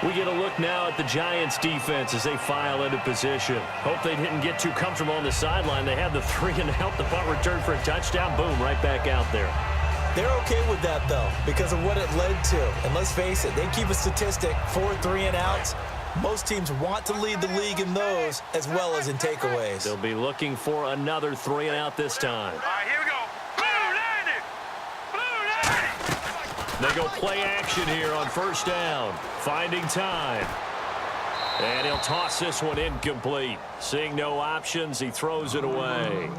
We get a look now at the Giants defense as they file into position. Hope they didn't get too comfortable on the sideline. They had the 3 and help the punt return for a touchdown. Boom, right back out there. They're okay with that, though, because of what it led to. And let's face it, they keep a statistic, 4 3-and-outs. Most teams want to lead the league in those as well as in takeaways. They'll be looking for another 3-and-out this time. All right, here we go. Blue 90. Blue 90. They go play action here on first down. Finding time. And he'll toss this one incomplete. Seeing no options, he throws it away.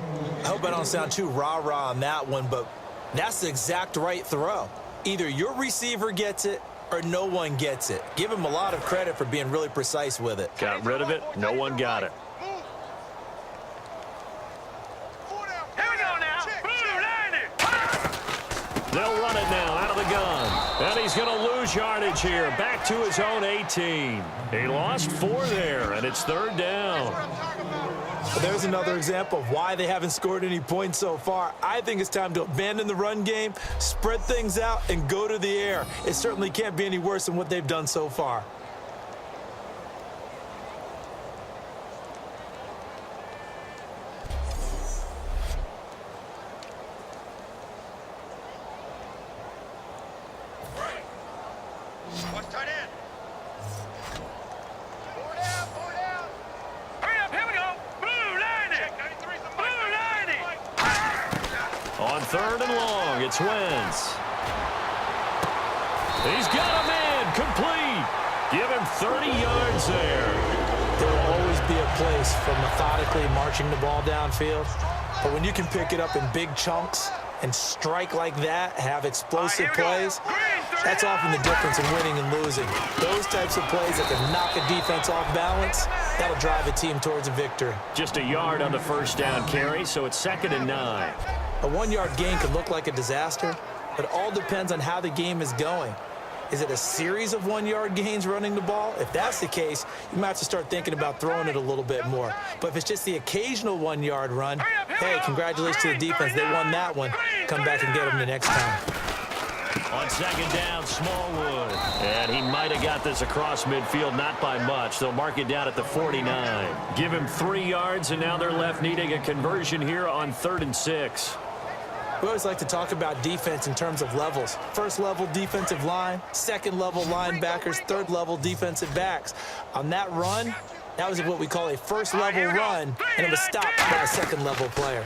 I hope I don't sound too rah-rah on that one, but that's the exact right throw. Either your receiver gets it or no one gets it. Give him a lot of credit for being really precise with it. Got rid of it. No one got it. Here we go now. Blue 90. They'll run it now out of the gun. And he's going to lose yardage here. Back to his own 18. He lost 4 there, and it's 3rd down. There's another example of why they haven't scored any points so far. I think it's time to abandon the run game, spread things out, and go to the air. It certainly can't be any worse than what they've done so far. Watch tight end. 4 down, 4 down. Hurry up, here we go. Blue 90. Blue 90. On 3rd and long, it's Wentz. He's got a man complete. Give him 30 yards there. There will always be a place for methodically marching the ball downfield. But when you can pick it up in big chunks and strike like that, have explosive plays, that's often the difference in winning and losing. Those types of plays that can knock a defense off balance, that'll drive a team towards a victory. Just a yard on the first down carry, so it's 2nd and 9. A 1-yard gain can look like a disaster, but it all depends on how the game is going. Is it a series of 1-yard gains running the ball? If that's the case, you might have to start thinking about throwing it a little bit more. But if it's just the occasional 1-yard run, hey, congratulations to the defense. They won that one. Come back and get them the next time. On 2nd down, Smallwood. And he might have got this across midfield, not by much. They'll mark it down at the 49. Give him 3 yards, and now they're left needing a conversion here on 3rd and 6. We always like to talk about defense in terms of levels. 1st level defensive line, 2nd level linebackers, 3rd level defensive backs. On that run, that was what we call a 1st level run, and it was stopped by a 2nd level player.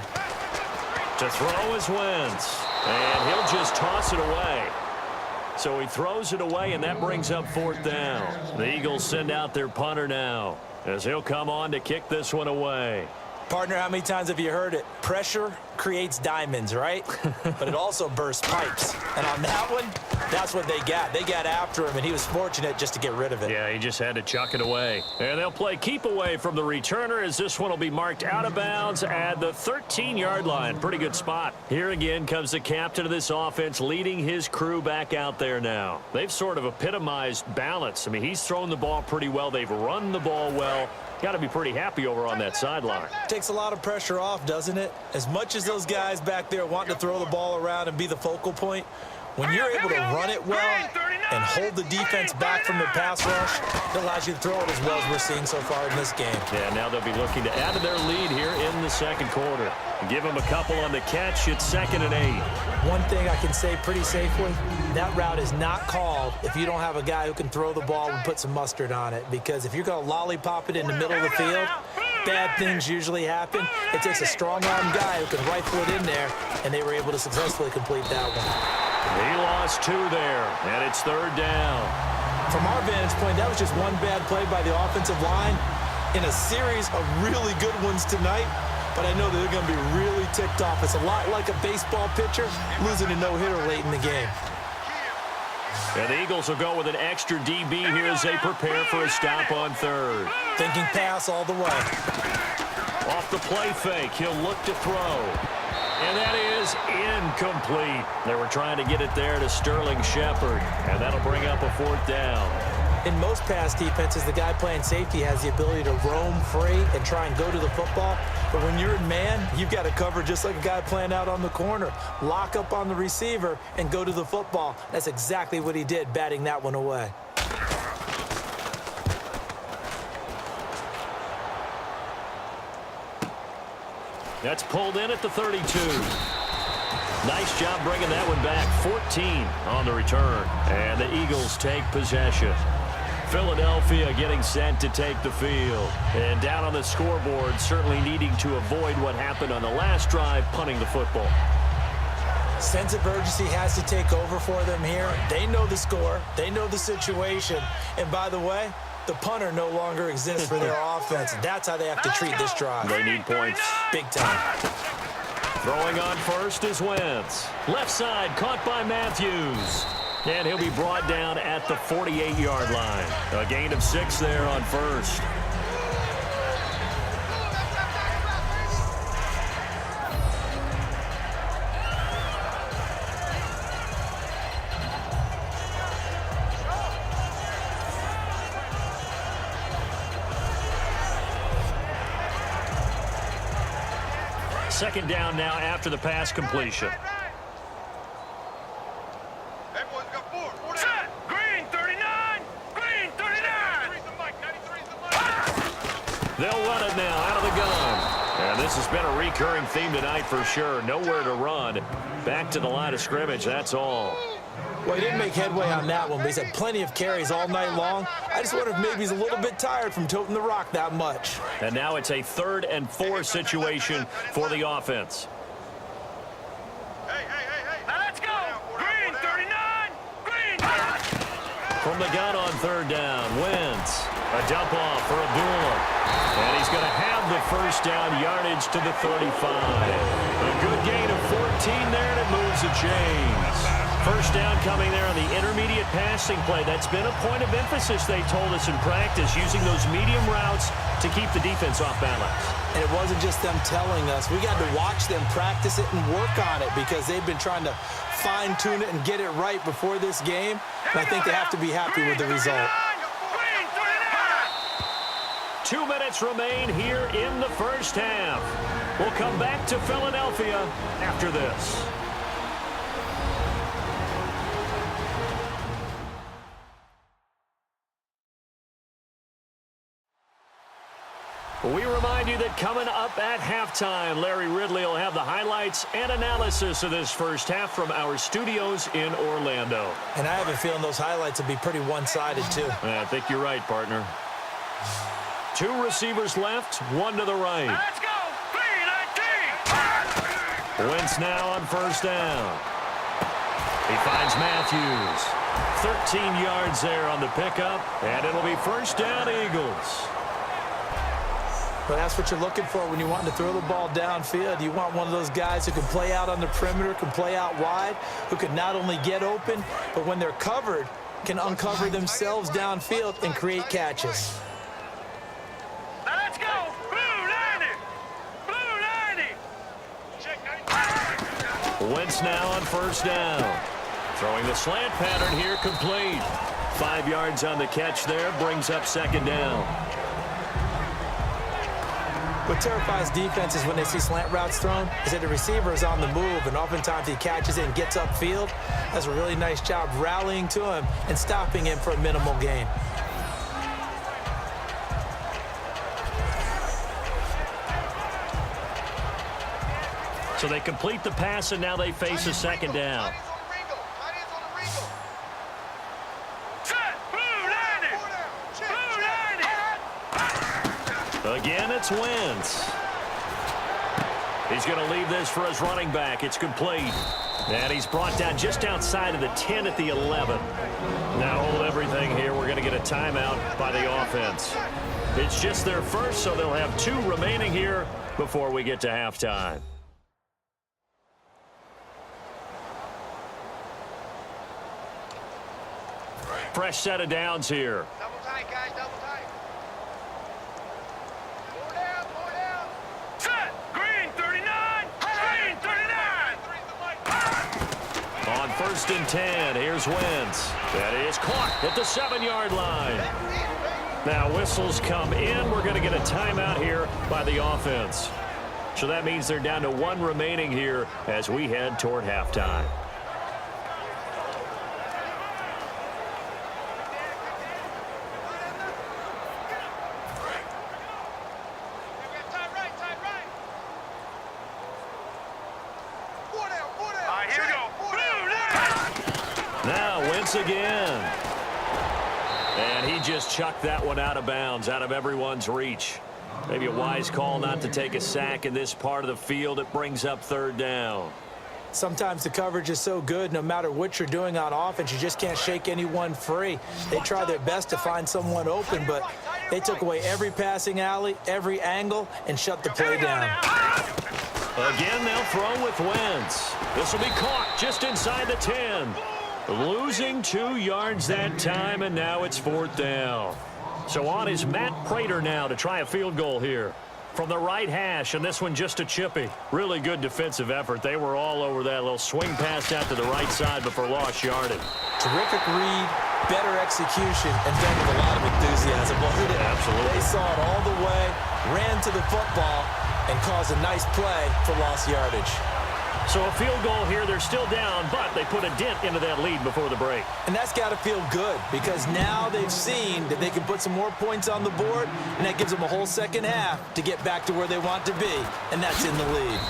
To throw is Wentz, and he'll just toss it away. So he throws it away, and that brings up 4th down. The Eagles send out their punter now as he'll come on to kick this one away. Partner, how many times have you heard it? Pressure creates diamonds, right? But it also bursts pipes. And on that one, that's what they got. They got after him, and he was fortunate just to get rid of it. Yeah, he just had to chuck it away. And they'll play keep away from the returner as this one will be marked out of bounds at the 13-yard line. Pretty good spot. Here again comes the captain of this offense leading his crew back out there now. They've sort of epitomized balance. I mean, he's thrown the ball pretty well. They've run the ball well. Got to be pretty happy over on that sideline. Takes a lot of pressure off, doesn't it? As much as those guys back there want to throw the ball around and be the focal point, when you're able to run it well and hold the defense back from the pass rush, it allows you to throw it as well as we're seeing so far in this game. Yeah, now they'll be looking to add to their lead here in the second quarter. Give them a couple on the catch. It's 2nd and 8. One thing I can say pretty safely, that route is not called if you don't have a guy who can throw the ball and put some mustard on it. Because if you're going to lollipop it in the middle of the field, bad things usually happen. It takes a strong-arm guy who can rifle it in there, and they were able to successfully complete that one. He lost 2 there, and it's 3rd down. From our vantage point, that was just one bad play by the offensive line in a series of really good ones tonight. But I know that they're going to be really ticked off. It's a lot like a baseball pitcher losing a no-hitter late in the game. And the Eagles will go with an extra DB here as they prepare for a stop on 3rd. Thinking pass all the way. Off the play fake, he'll look to throw. And that is incomplete. They were trying to get it there to Sterling Shepard, and that'll bring up a 4th down. In most pass defenses, the guy playing safety has the ability to roam free and try and go to the football. But when you're in man, you've got to cover just like a guy playing out on the corner. Lock up on the receiver and go to the football. That's exactly what he did, batting that one away. That's pulled in at the 32. Nice job bringing that one back. 14 on the return. And the Eagles take possession. Philadelphia getting set to take the field. And down on the scoreboard, certainly needing to avoid what happened on the last drive, punting the football. Sense of urgency has to take over for them here. They know the score. They know the situation. And by the way, the punter no longer exists for their offense. That's how they have to treat this drive. They need points. Big time. Throwing on first is Wentz. Left side caught by Matthews. And he'll be brought down at the 48-yard line. A gain of 6 there on first. Second down now after the pass completion. Everyone's got 4. Set. Green 39. Green 39. They'll run it now out of the gun. And this has been a recurring theme tonight for sure. Nowhere to run. Back to the line of scrimmage, that's all. Well, he didn't make headway on that one, but he's had plenty of carries all night long. I just wonder if maybe he's a little bit tired from toting the rock that much. And now it's a 3rd and 4 situation for the offense. Hey. Now let's go. Green 39. Green. From the gun on 3rd down, Wentz. A dump off for Abdullah. And he's going to have the first down yardage to the 35. A good gain of 14 there, and it moves the chains. First down coming there on the intermediate passing play. That's been a point of emphasis, they told us in practice, using those medium routes to keep the defense off balance. And it wasn't just them telling us. We got to watch them practice it and work on it because they've been trying to fine-tune it and get it right before this game. And I think they have to be happy with the result. 2 minutes remain here in the first half. We'll come back to Philadelphia after this. We remind you that coming up at halftime, Larry Ridley will have the highlights and analysis of this first half from our studios in Orlando. And I have a feeling those highlights will be pretty one-sided, too. I think you're right, partner. 2 receivers left, 1 to the right. Let's go. 3-19. Wentz now on first down. He finds Matthews. 13 yards there on the pickup, and it'll be first down, Eagles. But that's what you're looking for when you want to throw the ball downfield. You want one of those guys who can play out on the perimeter, can play out wide, who can not only get open, but when they're covered, can uncover themselves downfield and create catches. Now let's go. Blue 90. Blue 90. Check 90. Wentz now on first down. Throwing the slant pattern here, complete. 5 yards on the catch there, brings up second down. What terrifies defenses when they see slant routes thrown is that the receiver is on the move, and oftentimes he catches it and gets upfield. Does a really nice job rallying to him and stopping him for a minimal gain. So they complete the pass, and now they face a second down. Again, it's Wentz. He's going to leave this for his running back. It's complete. And he's brought down just outside of the 10 at the 11. Now hold everything here. We're going to get a timeout by the offense. It's just their first, so they'll have 2 remaining here before we get to halftime. Fresh set of downs here. Double tight, guys, double tight. Four down. Set. Green 39. Green 39. On first and 10, here's Wentz. That is caught at the 7-yard line. Now whistles come in. We're going to get a timeout here by the offense. So that means they're down to 1 remaining here as we head toward halftime. Again. And he just chucked that one out of bounds, out of everyone's reach. Maybe a wise call not to take a sack in this part of the field. It brings up third down. Sometimes the coverage is so good, no matter what you're doing on offense, you just can't shake anyone free. They try their best to find someone open, but they took away every passing alley, every angle, and shut the play down. Again, they'll throw with Wentz. This will be caught just inside the 10. Losing 2 yards that time, and now it's fourth down. So on is Matt Prater now to try a field goal here from the right hash, and this one just a chippy. Really good defensive effort. They were all over that little swing pass out to the right side before lost yardage. Terrific read, better execution, and done with a lot of enthusiasm. Absolutely. They saw it all the way, ran to the football, and caused a nice play for lost yardage. So a field goal here. They're still down, but they put a dent into that lead before the break. And that's got to feel good because now they've seen that they can put some more points on the board, and that gives them a whole second half to get back to where they want to be, and that's in the lead.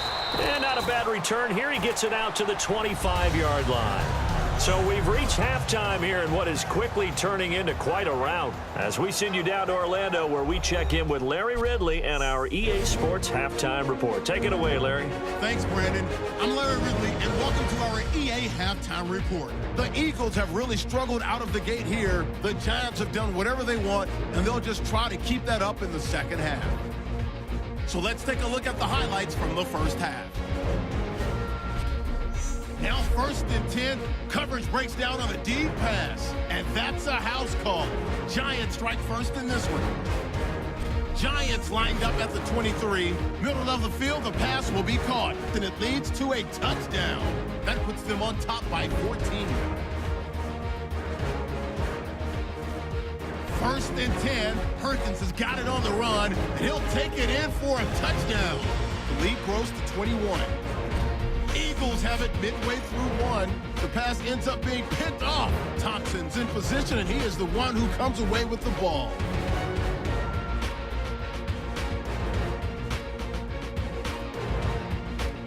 And not a bad return here. He gets it out to the 25-yard line. So we've reached halftime here in what is quickly turning into quite a rout as we send you down to Orlando where we check in with Larry Ridley and our EA Sports Halftime Report. Take it away, Larry. Thanks, Brandon. I'm Larry Ridley, and welcome to our EA Halftime Report. The Eagles have really struggled out of the gate here. The Giants have done whatever they want, and they'll just try to keep that up in the second half. So let's take a look at the highlights from the first half. Now first and 10, coverage breaks down on a deep pass, and that's a house call. Giants strike first in this one. Giants lined up at the 23. Middle of the field, the pass will be caught, and it leads to a touchdown. That puts them on top by 14. First and 10, Perkins has got it on the run, and he'll take it in for a touchdown. The lead grows to 21. Eagles have it midway through one. The pass ends up being picked off. Thompson's in position, and he is the one who comes away with the ball.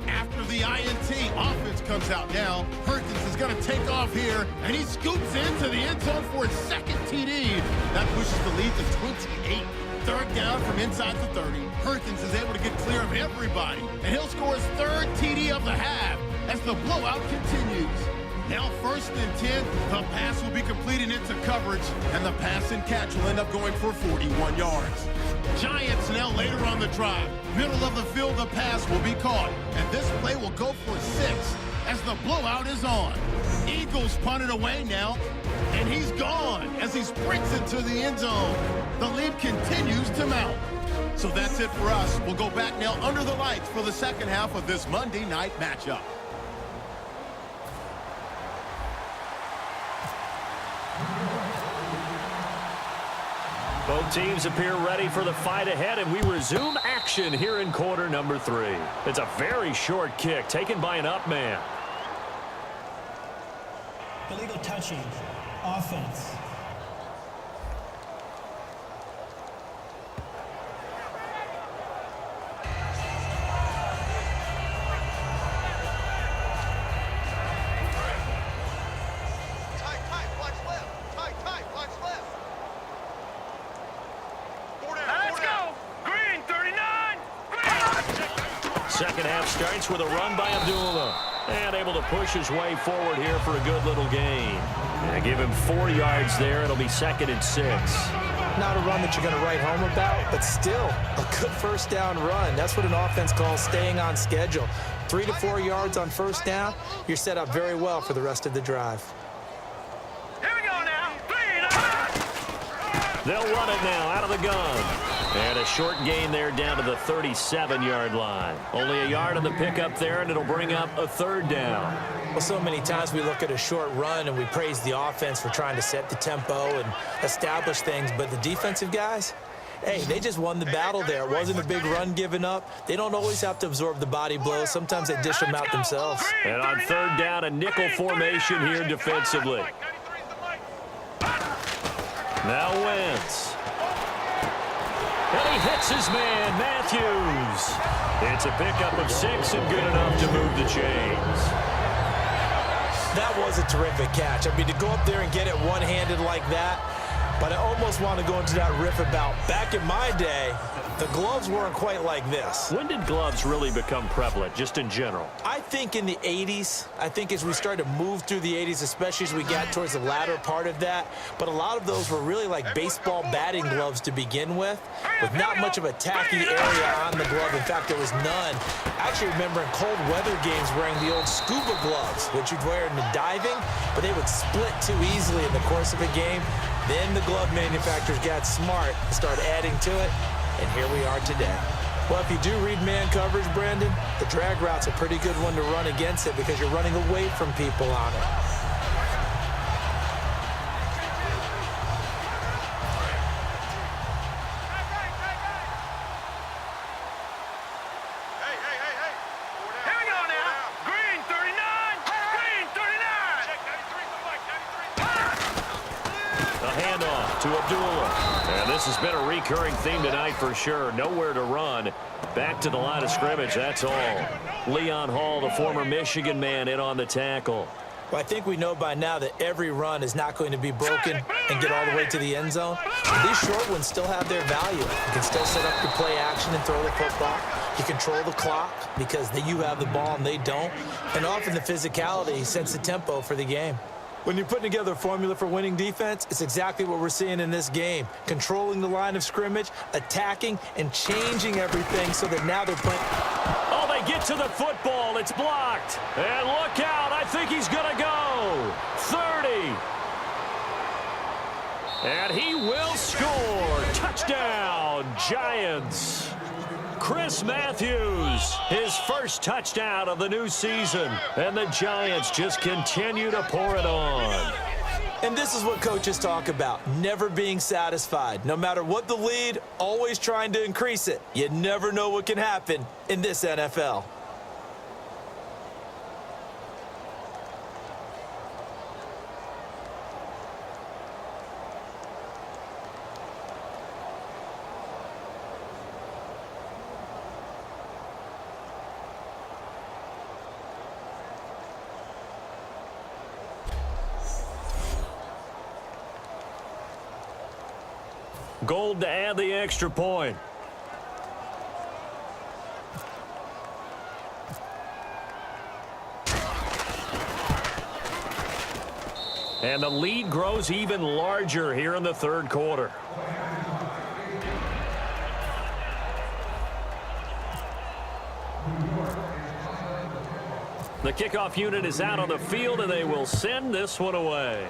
After the INT, offense comes out now. Perkins is going to take off here, and he scoops into the end zone for his second TD. That pushes the lead to 28. Third down from inside the 30. Perkins is able to get clear of everybody, and he'll score his third TD of the half as the blowout continues. Now 1st and 10, the pass will be completed into coverage, and the pass and catch will end up going for 41 yards. Giants now later on the drive. Middle of the field, the pass will be caught, and this play will go for 6 as the blowout is on. Eagles punt it away now, and he's gone as he sprints into the end zone. The lead continues to mount. So that's it for us. We'll go back now under the lights for the second half of this Monday night matchup. Both teams appear ready for the fight ahead, and we resume action here in quarter number 3. It's a very short kick taken by an up man. Illegal touching. Offense. Second half starts with a run by Abdullah. And able to push his way forward here for a good little gain. And give him 4 yards there. It'll be 2nd and 6. Not a run that you're going to write home about, but still a good first down run. That's what an offense calls staying on schedule. 3 to 4 yards on first down, you're set up very well for the rest of the drive. Here we go now. 3 They'll run it now out of the gun. And a short gain there down to the 37-yard line. Only a yard on the pickup there, and it'll bring up a 3rd down. Well, so many times we look at a short run and we praise the offense for trying to set the tempo and establish things, but the defensive guys, hey, they just won the battle there. It wasn't a big run given up. They don't always have to absorb the body blows. Sometimes they dish them out themselves. And on 3rd down, a nickel formation here defensively. Now Wentz. And he hits his man, Matthews. It's a pickup of 6 and good enough to move the chains. That was a terrific catch. I mean, to go up there and get it one-handed like that, but I almost want to go into that riff about back in my day, the gloves weren't quite like this. When did gloves really become prevalent, just in general? I think in the 80s. I think as we started to move through the 80s, especially as we got towards the latter part of that. But a lot of those were really like baseball batting gloves to begin with not much of a tacky area on the glove. In fact, there was none. I actually remember in cold weather games wearing the old scuba gloves, which you'd wear in the diving, but they would split too easily in the course of a game. Then the glove manufacturers got smart and started adding to it. And here we are today. Well, if you do read man coverage, Brandon, the drag route's a pretty good one to run against it because you're running away from people on it. Here we go now. Green 39. Green 39. A handoff to Abdullah. And this has been a recurring theme tonight for sure. Nowhere to run. Back to the line of scrimmage, that's all. Leon Hall, the former Michigan man, in on the tackle. Well, I think we know by now that every run is not going to be broken and get all the way to the end zone. But these short ones still have their value. You can still set up your play action and throw the football. You control the clock because you have the ball and they don't. And often the physicality sets the tempo for the game. When you're putting together a formula for winning defense, it's exactly what we're seeing in this game. Controlling the line of scrimmage, attacking, and changing everything so that now they're playing. Oh, they get to the football. It's blocked. And look out. I think he's going to go. 30. And he will score. Touchdown, Giants. Chris Matthews, his first touchdown of the new season. And the Giants just continue to pour it on. And this is what coaches talk about, never being satisfied. No matter what the lead, always trying to increase it. You never know what can happen in this NFL. Gold to add the extra point. And the lead grows even larger here in the third quarter. The kickoff unit is out on the field, and they will send this one away.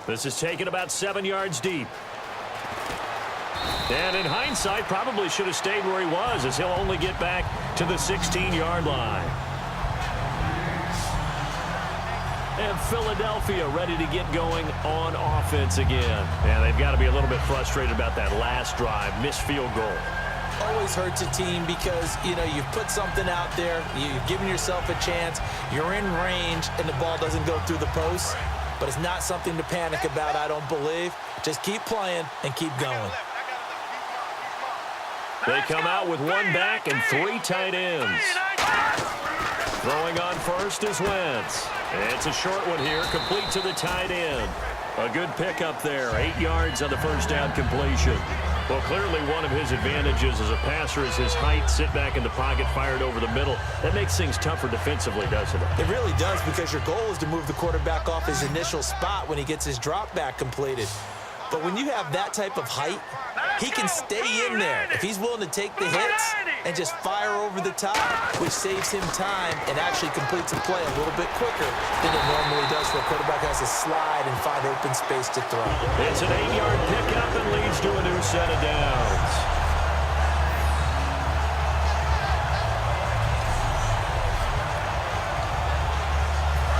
This is taken about 7 yards deep. And in hindsight, probably should have stayed where he was, as he'll only get back to the 16-yard line. And Philadelphia ready to get going on offense again. And they've got to be a little bit frustrated about that last drive, missed field goal. Always hurts a team because, you know, you've put something out there, you've given yourself a chance, you're in range, and the ball doesn't go through the post. But it's not something to panic about, I don't believe. Just keep playing and keep going. They come out with one back and 3 tight ends. Throwing on first is Wentz. It's a short one here, complete to the tight end. A good pickup there, 8 yards on the first down completion. Well, clearly one of his advantages as a passer is his height, sit back in the pocket, fired over the middle. That makes things tougher defensively, doesn't it? It really does, because your goal is to move the quarterback off his initial spot when he gets his drop back completed. But when you have that type of height, he can stay in there if he's willing to take the hits and just fire over the top, which saves him time and actually completes a play a little bit quicker than it normally does, where a quarterback has to slide and find open space to throw. It's an 8-yard pickup and leads to a new set of downs.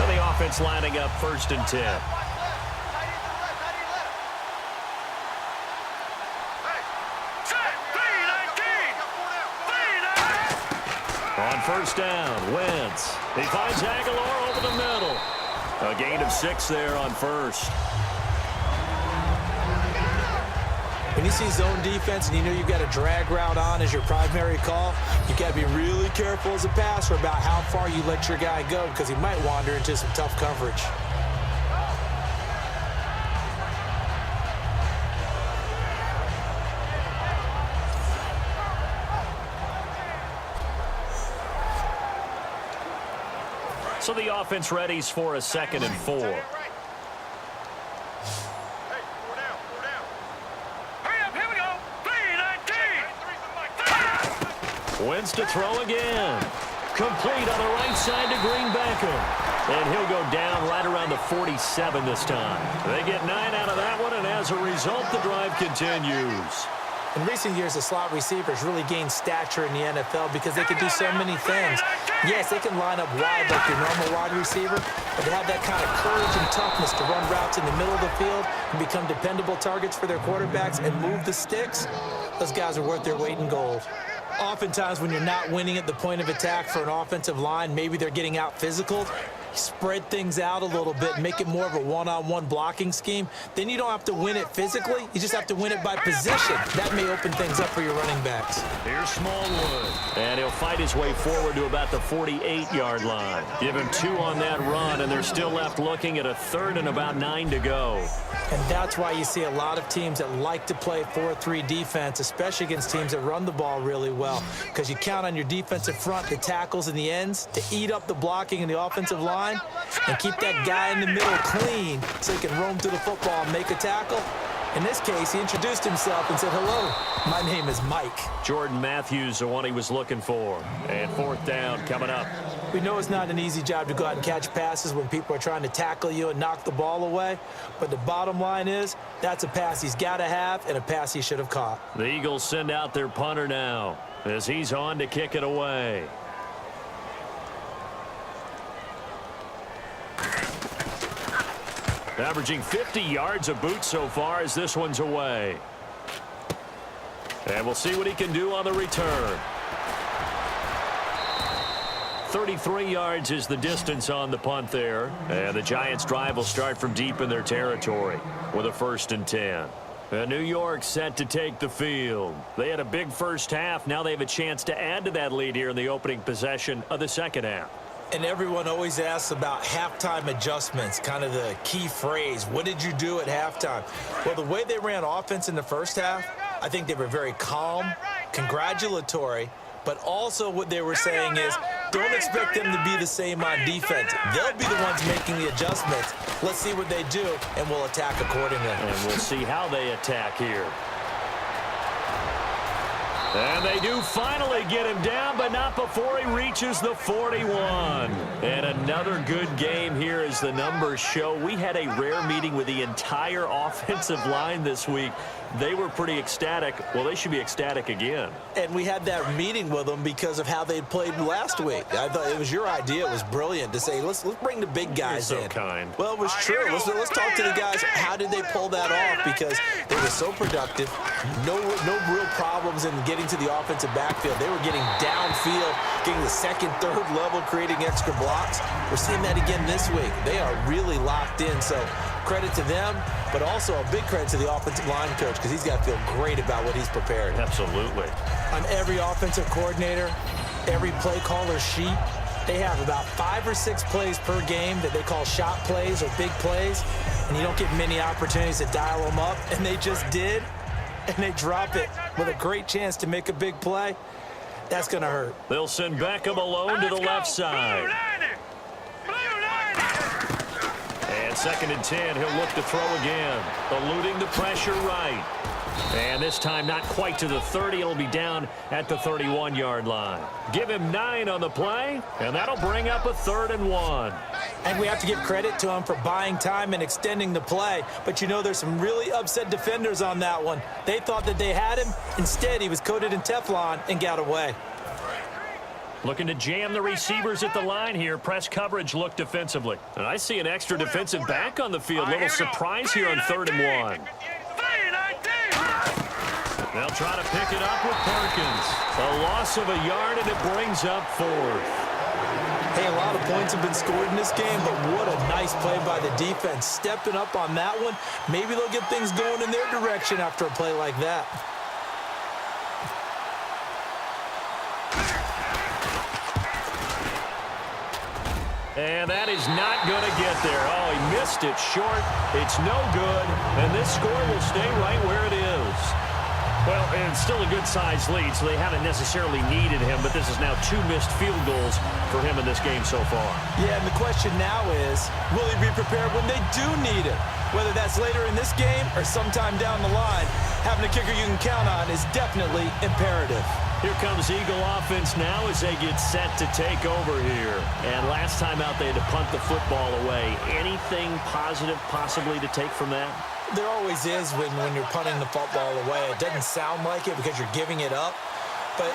And the offense lining up 1st and 10. On first down, Wentz. He finds Aguilar over the middle. A gain of 6 there on first. When you see zone defense and you know you've got a drag route on as your primary call, you've got to be really careful as a passer about how far you let your guy go, because he might wander into some tough coverage. So the offense readies for a 2nd and 4. Hurry up, here we go. 3-19. Wentz to throw again. Complete on the right side to Green Beckham. And he'll go down right around the 47 this time. They get 9 out of that one, and as a result, the drive continues. In recent years, the slot receivers really gained stature in the NFL because they can do so many things. Yes, they can line up wide like your normal wide receiver, but they have that kind of courage and toughness to run routes in the middle of the field and become dependable targets for their quarterbacks and move the sticks. Those guys are worth their weight in gold. Oftentimes, when you're not winning at the point of attack for an offensive line, maybe they're getting out physical. Spread things out a little bit, make it more of a one-on-one blocking scheme. Then you don't have to win it physically. You just have to win it by position. That may open things up for your running backs. Here's Smallwood. And he'll fight his way forward to about the 48-yard line. Give him 2 on that run, and they're still left looking at a 3rd and about 9 to go. And that's why you see a lot of teams that like to play 4-3 defense, especially against teams that run the ball really well, because you count on your defensive front, the tackles and the ends, to eat up the blocking in the offensive line and keep that guy in the middle clean so he can roam through the football and make a tackle. In this case, he introduced himself and said, "Hello, my name is Mike." Jordan Matthews, the one he was looking for. And 4th down coming up. We know it's not an easy job to go out and catch passes when people are trying to tackle you and knock the ball away. But the bottom line is, that's a pass he's got to have and a pass he should have caught. The Eagles send out their punter now as he's on to kick it away. Averaging 50 yards a boot so far as this one's away. And we'll see what he can do on the return. 33 yards is the distance on the punt there. And the Giants' drive will start from deep in their territory with a 1st and 10. And New York set to take the field. They had a big first half. Now they have a chance to add to that lead here in the opening possession of the second half. And everyone always asks about halftime adjustments, kind of the key phrase. What did you do at halftime? Well, the way they ran offense in the first half, I think they were very calm, congratulatory, but also what they were saying is, Don't expect them to be the same on defense. They'll be the ones making the adjustments. Let's see what they do, and we'll attack accordingly. And we'll see how they attack here. And they do finally get him down, but not before he reaches the 41. And another good game here as the numbers show. We had a rare meeting with the entire offensive line this week. They were pretty ecstatic. Well, they should be ecstatic again. And we had that meeting with them because of how they played last week. I thought it was your idea. It was brilliant to say, let's bring the big guys in. You're so kind. Well, it was true. Let's talk to the guys. How did they pull that off? Because they were so productive. No real problems in getting to the offensive backfield. They were getting downfield, getting the second, third level, creating extra blocks. We're seeing that again this week. They are really locked in. So credit to them, but also a big credit to the offensive line coach because he's got to feel great about what he's prepared. Absolutely. On every offensive coordinator, every play caller sheet, they have about 5 or 6 plays per game that they call shot plays or big plays, and you don't get many opportunities to dial them up, and they just did, and they drop it with a great chance to make a big play. That's going to hurt. They'll send Beckham alone to the left side. And 2nd and 10, he'll look to throw again, eluding the pressure right. And this time not quite to the 30. It'll be down at the 31-yard line. Give him 9 on the play, and that'll bring up a 3rd and 1. And we have to give credit to him for buying time and extending the play. But you know there's some really upset defenders on that one. They thought that they had him. Instead, he was coated in Teflon and got away. Looking to jam the receivers at the line here. Press coverage look defensively. And I see an extra defensive back on the field. Little surprise here on 3rd and 1. They'll try to pick it up with Perkins. A loss of a yard, and it brings up 4th. Hey, a lot of points have been scored in this game, but what a nice play by the defense. Stepping up on that one. Maybe they'll get things going in their direction after a play like that. And that is not going to get there. Oh, he missed it short. It's no good. And this score will stay right where it is. Well, it's still a good-sized lead, so they haven't necessarily needed him, but this is now 2 missed field goals for him in this game so far. Yeah, and the question now is, will he be prepared when they do need him? Whether that's later in this game or sometime down the line, having a kicker you can count on is definitely imperative. Here comes Eagle offense now as they get set to take over here. And last time out, they had to punt the football away. Anything positive possibly to take from that? There always is when you're punting the football away. It doesn't sound like it because you're giving it up, but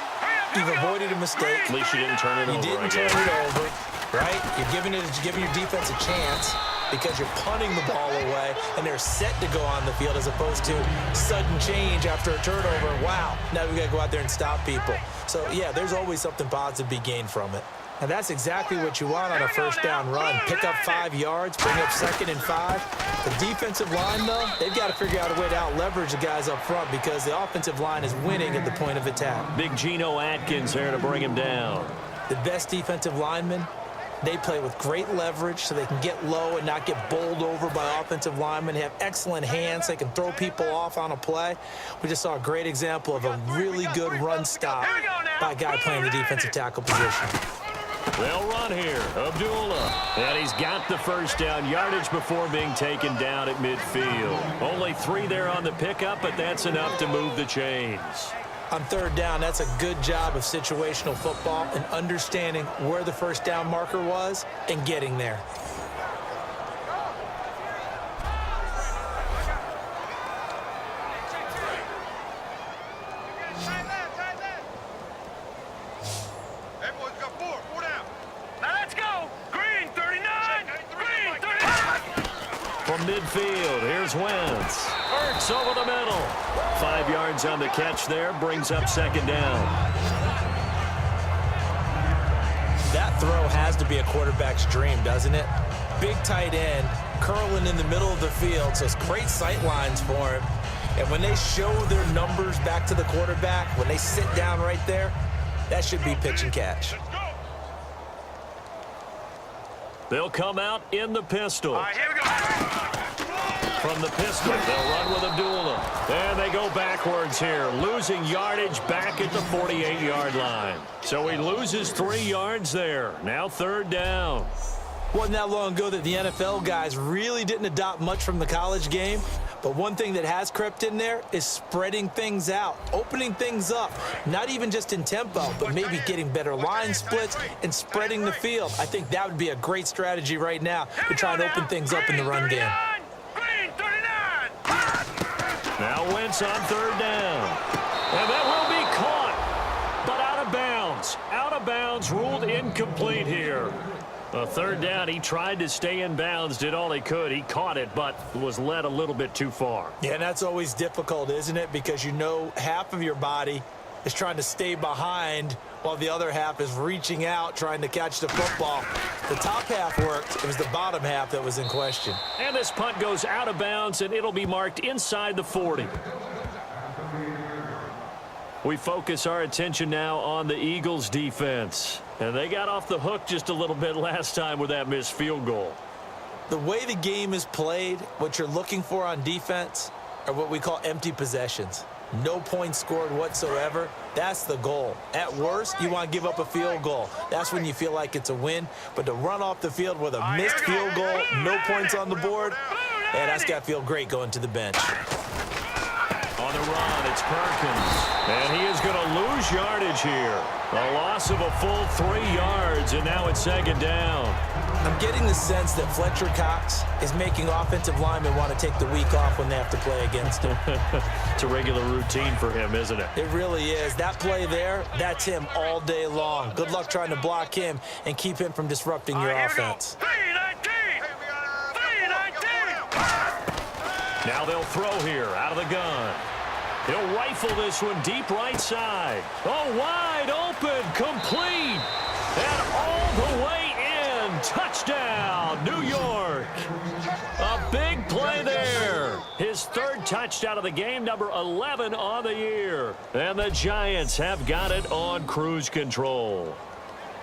you've avoided a mistake. At least you didn't turn it over. You didn't turn it over, right? You're giving your defense a chance because you're punting the ball away, and they're set to go on the field as opposed to sudden change after a turnover. Wow, now we got to go out there and stop people. So, yeah, there's always something positive to be gained from it. And that's exactly what you want on a first down run. Pick up 5 yards, bring up 2nd and 5. The defensive line, though, they've got to figure out a way to out-leverage the guys up front because the offensive line is winning at the point of attack. Big Geno Atkins there to bring him down. The best defensive linemen, they play with great leverage so they can get low and not get bowled over by offensive linemen. They have excellent hands. They can throw people off on a play. We just saw a great example of a really good run stop by a guy playing the defensive tackle position. They'll run here. Abdullah. And he's got the first down yardage before being taken down at midfield. Only 3 there on the pickup, but that's enough to move the chains. On 3rd down, that's a good job of situational football and understanding where the first down marker was and getting there. Everyone's got 4 down. Now let's go. Green 39. Green 39. From midfield, here's Wentz. Ertz over the middle. 5 yards on the catch there, brings up 2nd down. That throw has to be a quarterback's dream, doesn't it? Big tight end, curling in the middle of the field, so it's great sight lines for him. And when they show their numbers back to the quarterback, when they sit down right there, that should be pitch and catch. They'll come out in the pistol. All right, here we go. From the pistol, they'll run with Abdullah. And they go backwards here, losing yardage back at the 48-yard line. So he loses 3 yards there. Now 3rd down. Wasn't that long ago that the NFL guys really didn't adopt much from the college game. But one thing that has crept in there is spreading things out, opening things up, not even just in tempo, but maybe getting better line splits and spreading the field. I think that would be a great strategy right now to try and open things up in the run game. Now Wentz on 3rd down. And that will be caught, but out of bounds. Out of bounds, ruled incomplete here. A 3rd down, he tried to stay in bounds, did all he could. He caught it, but was led a little bit too far. Yeah, and that's always difficult, isn't it? Because you know half of your body is trying to stay behind while the other half is reaching out, trying to catch the football. The top half worked. It was the bottom half that was in question. And this punt goes out of bounds, and it'll be marked inside the 40. We focus our attention now on the Eagles' defense. And they got off the hook just a little bit last time with that missed field goal. The way the game is played, what you're looking for on defense are what we call empty possessions. No points scored whatsoever. That's the goal. At worst, you want to give up a field goal. That's when you feel like it's a win. But to run off the field with a missed field goal, no points on the board, yeah, that's got to feel great going to the bench. On the run, it's Perkins. And he is going to lose yardage here. A loss of a full 3 yards, and now it's 2nd down. I'm getting the sense that Fletcher Cox is making offensive linemen want to take the week off when they have to play against him. It's a regular routine for him, isn't it? It really is. That play there, that's him all day long. Good luck trying to block him and keep him from disrupting your offense. Now they'll throw here out of the gun. He'll rifle this one deep right side. Oh, wide open, complete, and all the way in. Touchdown, New York. A big play there. His 3rd touchdown of the game, number 11 on the year. And the Giants have got it on cruise control.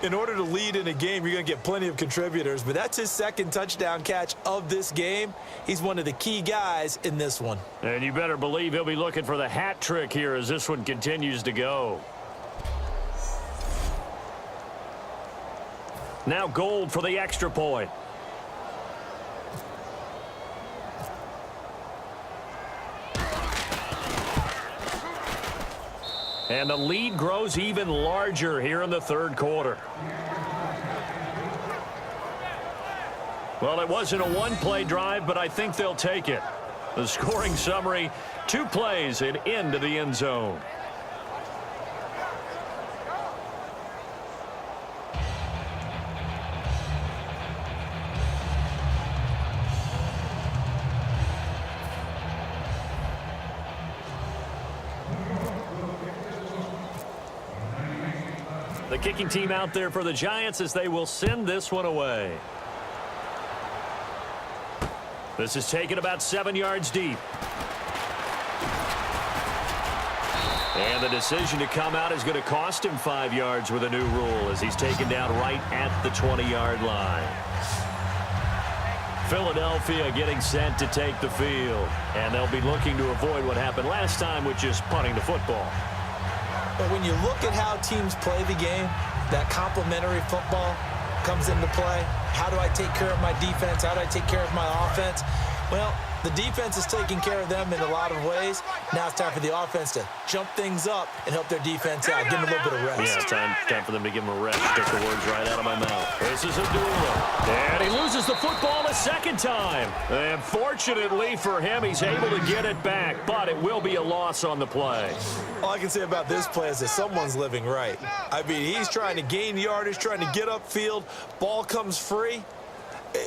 In order to lead in a game, you're going to get plenty of contributors, but that's his 2nd touchdown catch of this game. He's one of the key guys in this one. And you better believe he'll be looking for the hat trick here as this one continues to go. Now Gold for the extra point. And the lead grows even larger here in the 3rd quarter. Well, it wasn't a one-play drive, but I think they'll take it. The scoring summary, 2 plays and into the end zone. The kicking team out there for the Giants as they will send this one away. This is taken about 7 yards deep. And the decision to come out is going to cost him 5 yards with a new rule as he's taken down right at the 20-yard line. Philadelphia getting set to take the field. And they'll be looking to avoid what happened last time, which is punting the football. But when you look at how teams play the game, that complementary football comes into play. How do I take care of my defense? How do I take care of my offense? Well, the defense is taking care of them in a lot of ways. Now it's time for the offense to jump things up and help their defense out. Give them a little bit of rest. Yeah, it's time for them to give him a rest. Took the words right out of my mouth. This is a duel. And he loses the football a 2nd time. And fortunately for him, he's able to get it back. But it will be a loss on the play. All I can say about this play is that someone's living right. I mean, he's trying to gain yardage, trying to get upfield. Ball comes free.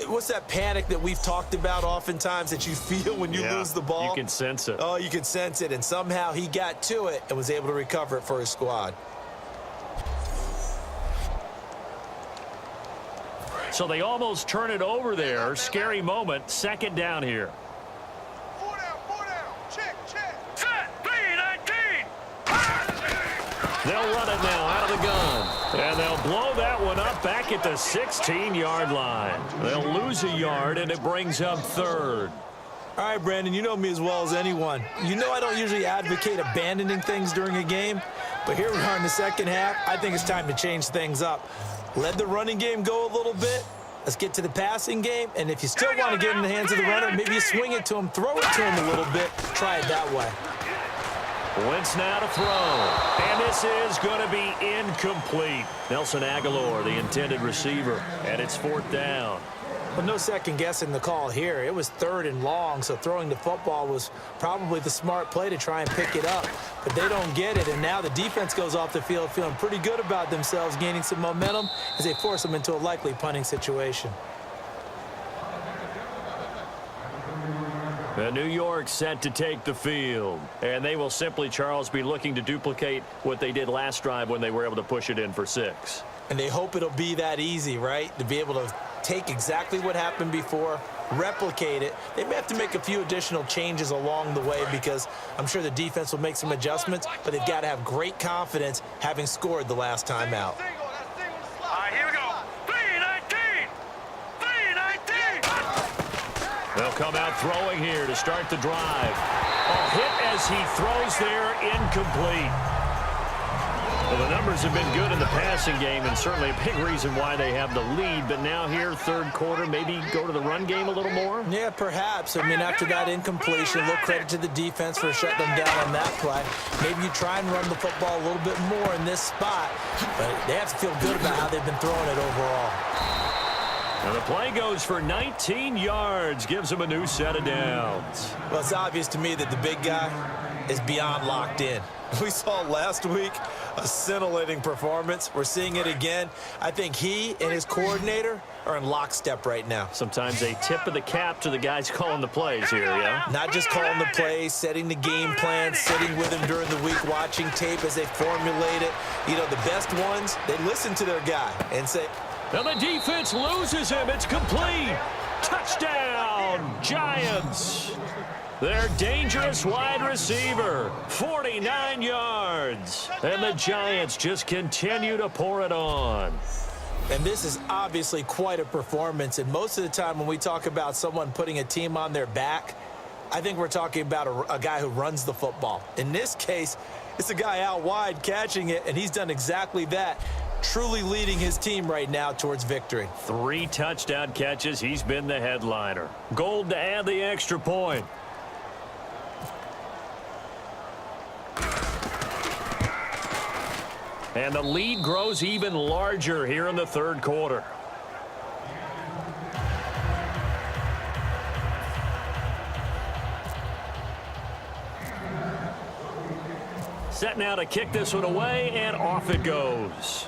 What's that panic that we've talked about oftentimes that you feel when you lose the ball? You can sense it. Oh, you can sense it, and somehow he got to it and was able to recover it for his squad. So they almost turn it over there. Scary moment. 2nd down here. 4 down. Check. Set. 3-19. They'll run it now out of the gun. And they'll blow that one up back at the 16-yard line. They'll lose a yard, and it brings up 3rd. All right, Brandon, you know me as well as anyone. You know I don't usually advocate abandoning things during a game, but here we are in the second half. I think it's time to change things up. Let the running game go a little bit. Let's get to the passing game, and if you still want to get in the hands of the runner, maybe you swing it to him, throw it to him a little bit, try it that way. Wentz now to throw, and this is going to be incomplete. Nelson Aguilar, the intended receiver, and it's 4th down. Well, no second guessing the call here. It was 3rd and long, so throwing the football was probably the smart play to try and pick it up. But they don't get it, and now the defense goes off the field feeling pretty good about themselves, gaining some momentum as they force them into a likely punting situation. New York set to take the field, and they will simply, Charles, be looking to duplicate what they did last drive when they were able to push it in for 6. And they hope it'll be that easy, right? To be able to take exactly what happened before, replicate it. They may have to make a few additional changes along the way because I'm sure the defense will make some adjustments, but they've got to have great confidence having scored the last time out. All right, here we go. 3-19. 3-19. They'll come out throwing here to start the drive. A hit as he throws there, incomplete. Well, the numbers have been good in the passing game, and certainly a big reason why they have the lead. But now here, 3rd quarter, maybe go to the run game a little more? Yeah, perhaps. I mean, after that incompletion, a little credit to the defense for shutting them down on that play. Maybe you try and run the football a little bit more in this spot, but they have to feel good about how they've been throwing it overall. And the play goes for 19 yards, gives them a new set of downs. Well, it's obvious to me that the big guy is beyond locked in. We saw last week a scintillating performance. We're seeing it again. I think he and his coordinator are in lockstep right now. Sometimes a tip of the cap to the guys calling the plays here, yeah? Not just calling the plays, setting the game plan, sitting with him during the week, watching tape as they formulate it. You know, the best ones, they listen to their guy and say, and the defense loses him. It's complete. Touchdown, Giants. Their dangerous wide receiver, 49 yards. And the Giants just continue to pour it on. And this is obviously quite a performance. And most of the time when we talk about someone putting a team on their back, I think we're talking about a guy who runs the football. In this case, it's a guy out wide catching it, and he's done exactly that. Truly leading his team right now towards victory. 3 touchdown catches. He's been the headliner. Gold to add the extra point. And the lead grows even larger here in the 3rd quarter. Set now to kick this one away, and off it goes.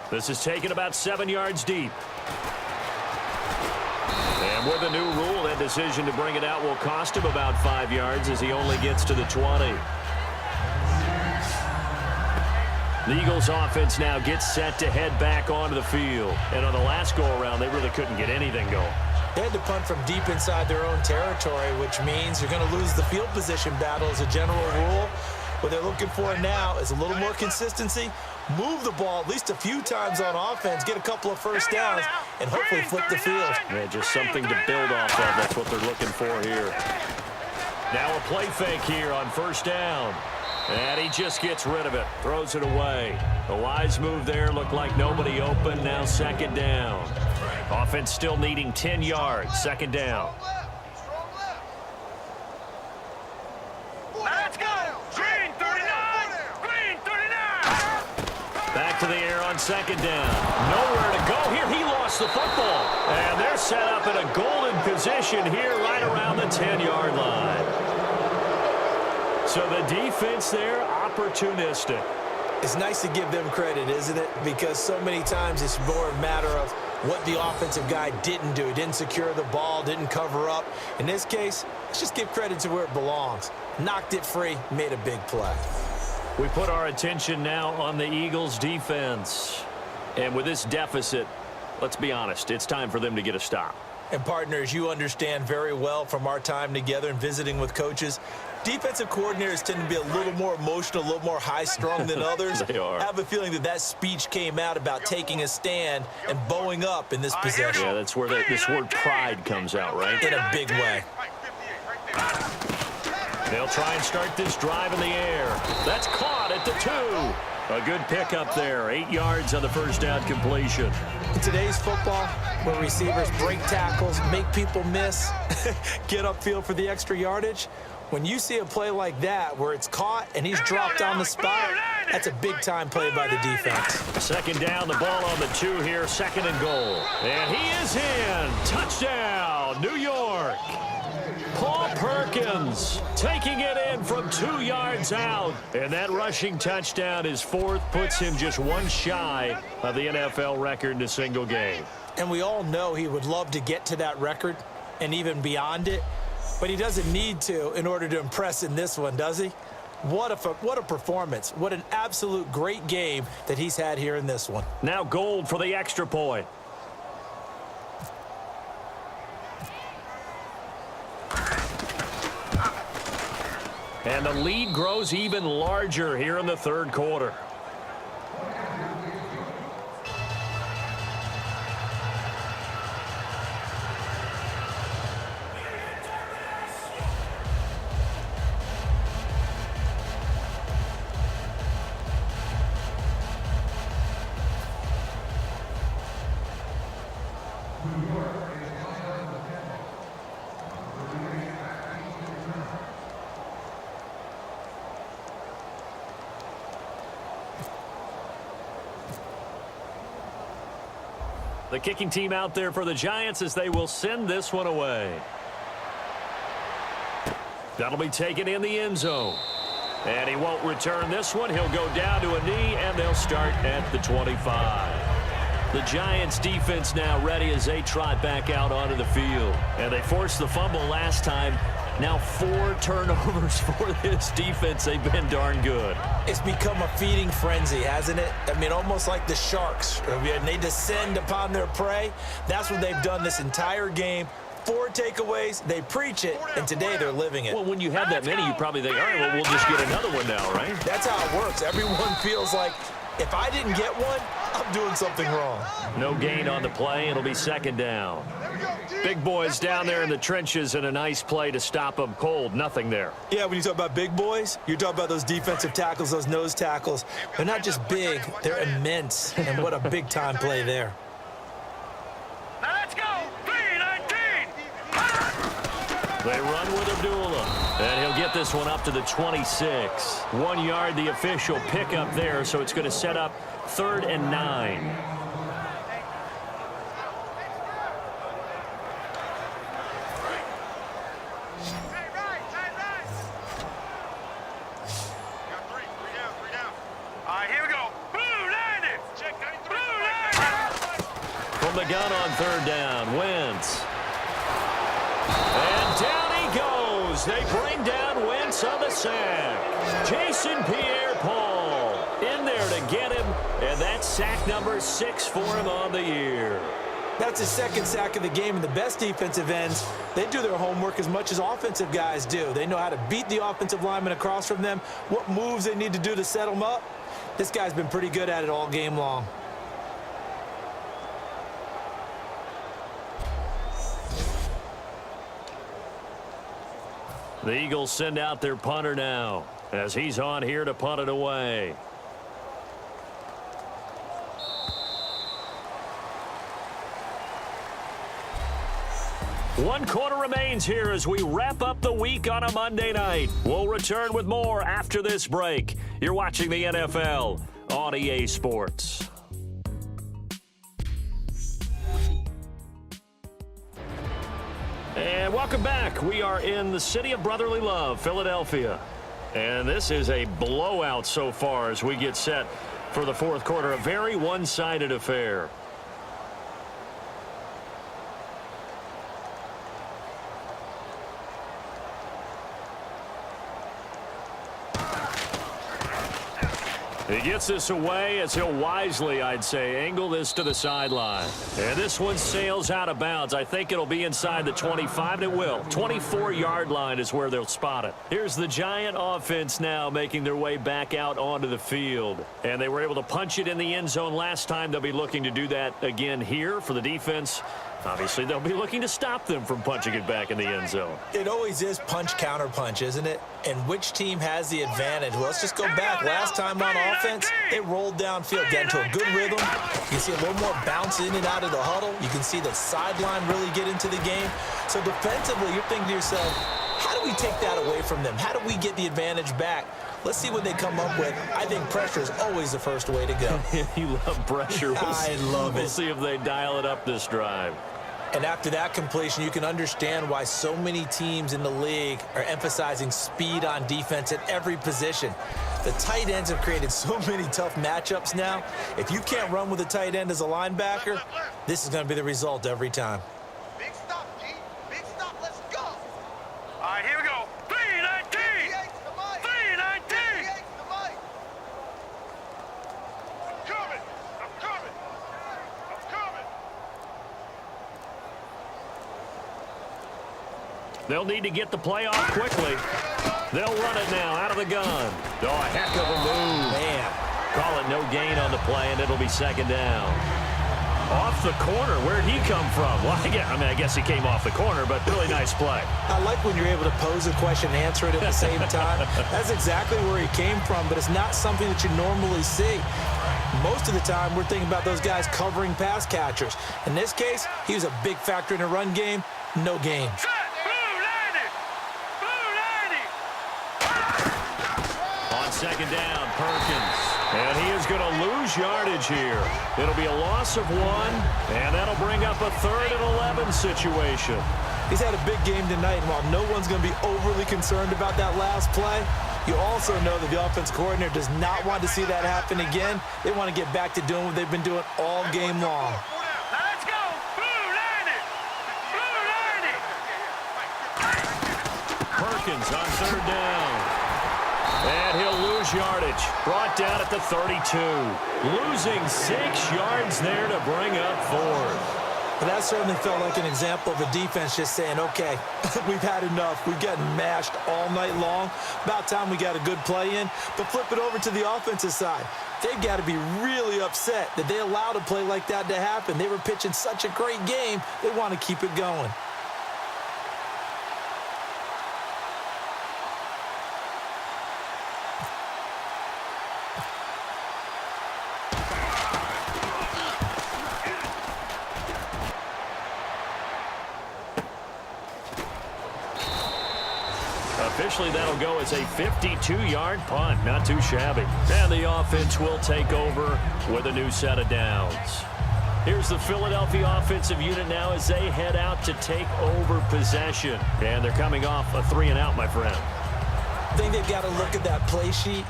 This is taken about 7 yards deep. And with a new rule, that decision to bring it out will cost him about 5 yards as he only gets to the 20. The Eagles offense now gets set to head back onto the field. And on the last go-around, they really couldn't get anything going. They had to punt from deep inside their own territory, which means you're going to lose the field position battle as a general rule. What they're looking for now is a little more consistency, move the ball at least a few times on offense, get a couple of first downs, and hopefully flip the field. Yeah, just something to build off of. That's what they're looking for here. Now a play fake here on 1st down. And he just gets rid of it, throws it away. A wise move there, looked like nobody open, now 2nd down. Offense still needing 10 yards, 2nd down. Let's go! Green 39! Green 39! Back to the air on 2nd down. Nowhere to go here. He lost the football. And they're set up in a golden position here right around the 10-yard line. So the defense there, opportunistic. It's nice to give them credit, isn't it? Because so many times it's more a matter of what the offensive guy didn't do. Didn't secure the ball, didn't cover up. In this case, let's just give credit to where it belongs. Knocked it free, made a big play. We put our attention now on the Eagles' defense. And with this deficit, let's be honest, it's time for them to get a stop. And partners, you understand very well from our time together and visiting with coaches, Defensive coordinators tend to be a little more emotional, a little more high-strung than others. They are. I have a feeling that that speech came out about taking a stand and bowing up in this possession. Yeah, that's where this word pride comes out, right? In a big way. They'll try and start this drive in the air. That's caught at the 2. A good pickup there. 8 yards on the first down completion. In today's football, where receivers break tackles, make people miss, get upfield for the extra yardage, when you see a play like that where it's caught and he's dropped on the spot, that's a big-time play by the defense. Second down, the ball on the 2 here, 2nd and goal. And he is in. Touchdown, New York. Paul Perkins taking it in from 2 yards out. And that rushing touchdown, his 4th, puts him just 1 shy of the NFL record in a single game. And we all know he would love to get to that record and even beyond it, but he doesn't need to in order to impress in this one, does he? What a performance. What an absolute great game that he's had here in this one. Now Gold for the extra point. And the lead grows even larger here in the 3rd quarter. The kicking team out there for the Giants as they will send this one away. That'll be taken in the end zone. And he won't return this one. He'll go down to a knee, and they'll start at the 25. The Giants defense now ready as they trot back out onto the field. And they forced the fumble last time. Now 4 turnovers for this defense. They've been darn good. It's become a feeding frenzy, hasn't it? I mean, almost like the sharks. And they descend upon their prey. That's what they've done this entire game. 4 takeaways, they preach it, and today they're living it. Well, when you have that many, you probably think, all right, well, we'll just get another one now, right? That's how it works. Everyone feels like, if I didn't get one, I'm doing something wrong. No gain on the play. It'll be 2nd down. Big boys down there in the trenches, and a nice play to stop them cold. Nothing there. Yeah, when you talk about big boys, you're talking about those defensive tackles, those nose tackles. They're not just big, they're immense, and what a big-time play there. Now let's go. 3-19. They run with Abdullah, and he'll get this one up to the 26. 1 yard, the official pickup there, so it's going to set up 3rd and 9. From the gun on 3rd down, Wentz. And down he goes. They bring down Wentz on the sack. Jason Pierre-Paul in there to get him, and that's sack number 6 for him on the year. That's his 2nd sack of the game, and the best defensive ends, they do their homework as much as offensive guys do. They know how to beat the offensive lineman across from them, what moves they need to do to set them up. This guy's been pretty good at it all game long. The Eagles send out their punter now as he's on here to punt it away. One quarter remains here as we wrap up the week on a Monday night. We'll return with more after this break. You're watching the NFL on EA Sports. And welcome back. We are in the city of brotherly love, Philadelphia. And this is a blowout so far as we get set for the 4th quarter. A very one-sided affair. He gets this away as he'll wisely, I'd say, angle this to the sideline. And this one sails out of bounds. I think it'll be inside the 25, and it will. 24-yard line is where they'll spot it. Here's the Giant offense now making their way back out onto the field. And they were able to punch it in the end zone last time. They'll be looking to do that again here for the defense. Obviously, they'll be looking to stop them from punching it back in the end zone. It always is punch-counter-punch, isn't it? And which team has the advantage? Well, let's just go back. Last time on offense, it rolled downfield, got into a good rhythm. You can see a little more bounce in and out of the huddle. You can see the sideline really get into the game. So defensively, you're thinking to yourself, how do we take that away from them? How do we get the advantage back? Let's see what they come up with. I think pressure is always the first way to go. You love pressure. I love it. We'll see if they dial it up this drive. And after that completion, you can understand why so many teams in the league are emphasizing speed on defense at every position. The tight ends have created so many tough matchups now. If you can't run with a tight end as a linebacker, this is going to be the result every time. Big stop, G. Big stop. Let's go. All right, here we go. 319. 319. I'm coming. I'm coming. I'm coming. They'll need to get the play off quickly. They'll run it now out of the gun. Oh, a heck of a move. Man. Call it no gain on the play, and it'll be second down. Off the corner. Where'd he come from? Well, I guess he came off the corner, but really nice play. I like when you're able to pose a question and answer it at the same time. That's exactly where he came from, but it's not something that you normally see. Most of the time, we're thinking about those guys covering pass catchers. In this case, he was a big factor in the run game. No gain. On second down, Perkins. And he is going to lose yardage here. It'll be a loss of 1, and that'll bring up a 3rd and 11 situation. He's had a big game tonight, and while no one's going to be overly concerned about that last play, you also know that the offense coordinator does not want to see that happen again. They want to get back to doing what they've been doing all game long. Let's go. Perkins on 3rd down. And he'll lose yardage. Brought down at the 32. Losing 6 yards there to bring up 4th. But that certainly felt like an example of a defense just saying, okay, we've had enough. We've gotten mashed all night long. About time we got a good play in. But flip it over to the offensive side. They've got to be really upset that they allowed a play like that to happen. They were pitching such a great game. They want to keep it going. Officially, that'll go as a 52-yard punt. Not too shabby. And the offense will take over with a new set of downs. Here's the Philadelphia offensive unit now as they head out to take over possession. And they're coming off a 3-and-out, my friend. I think they've got to look at that play sheet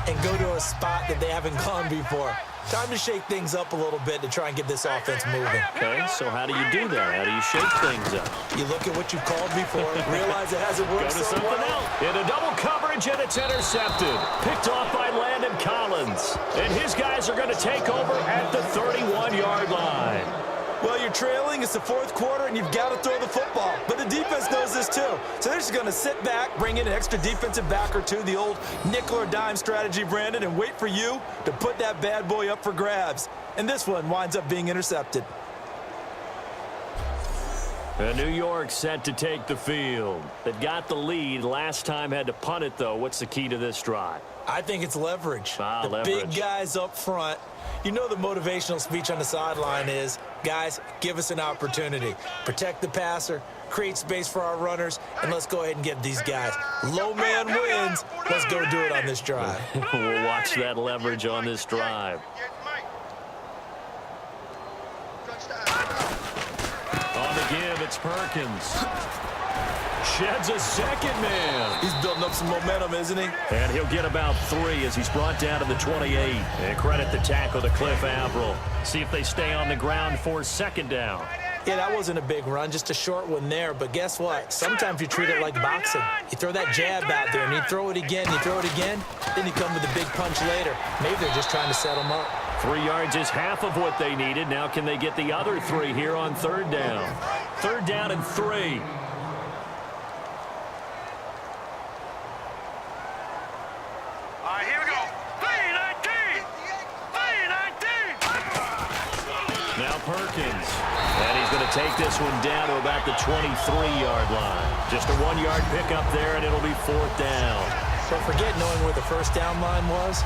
and go to a spot that they haven't gone before. Time to shake things up a little bit to try and get this offense moving. Okay, so how do you do that? How do you shake things up? You look at what you've called before, realize it hasn't worked Go to so something well. else. In a double coverage, and it's intercepted. Picked off by Landon Collins. And his guys are going to take over at the 31-yard line. Well, you're trailing. It's the 4th quarter, and you've got to throw the football. But the defense knows this, too. So they're just going to sit back, bring in an extra defensive back or two, the old nickel or dime strategy, Brandon, and wait for you to put that bad boy up for grabs. And this one winds up being intercepted. New York set to take the field. They've got the lead. Last time had to punt it, though. What's the key to this drive? I think it's leverage. The leverage. Big guys up front. You know the motivational speech on the sideline is, guys, give us an opportunity. Protect the passer, create space for our runners, and let's go ahead and get these guys. Low man wins. Let's go do it on this drive. We'll watch that leverage on this drive. On the give, it's Perkins. Sheds a second man. He's building up some momentum, isn't he? And he'll get about 3 as he's brought down to the 28. And credit the tackle to Cliff Averill. See if they stay on the ground for second down. Yeah, that wasn't a big run, just a short one there. But guess what? Sometimes you treat it like boxing. You throw that jab out there, and you throw it again, you throw it again. then you come with a big punch later. Maybe they're just trying to set them up. 3 yards is half of what they needed. Now can they get the other 3 here on third down? Third down and 3. All right, here we go. 3-19. 3-19. Now Perkins. And he's going to take this one down to about the 23-yard line. Just a 1-yard pickup there, and it'll be fourth down. But forget knowing where the first down line was.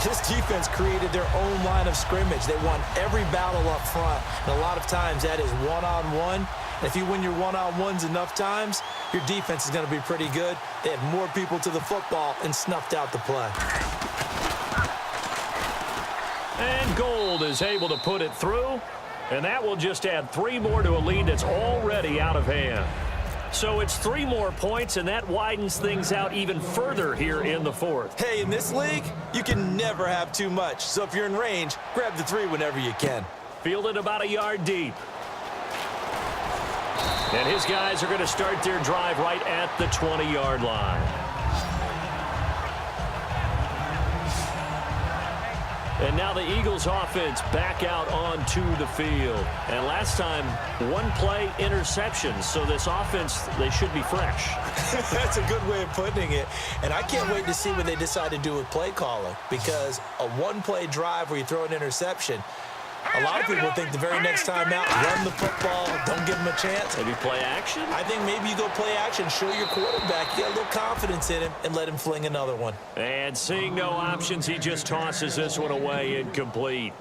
This defense created their own line of scrimmage. They won every battle up front, and a lot of times that is one-on-one. If you win your one-on-ones enough times, your defense is going to be pretty good. They had more people to the football and snuffed out the play. And Gold is able to put it through, and that will just add 3 more to a lead that's already out of hand. So it's 3 more points, and that widens things out even further here in the fourth. Hey, in this league, you can never have too much. So if you're in range, grab the 3 whenever you can. Fielded about a yard deep. And his guys are going to start their drive right at the 20-yard line. And now the Eagles offense back out onto the field. And last time, 1 play interception. So this offense, they should be fresh. That's a good way of putting it. And I can't wait to see what they decide to do with play calling. Because a 1-play drive where you throw an interception, a lot of people think the very next time out, run the football, don't give them a chance. Maybe play action? I think maybe you go play action, show your quarterback, get a little confidence in him, and let him fling another one. And seeing no options, he just tosses this one away incomplete.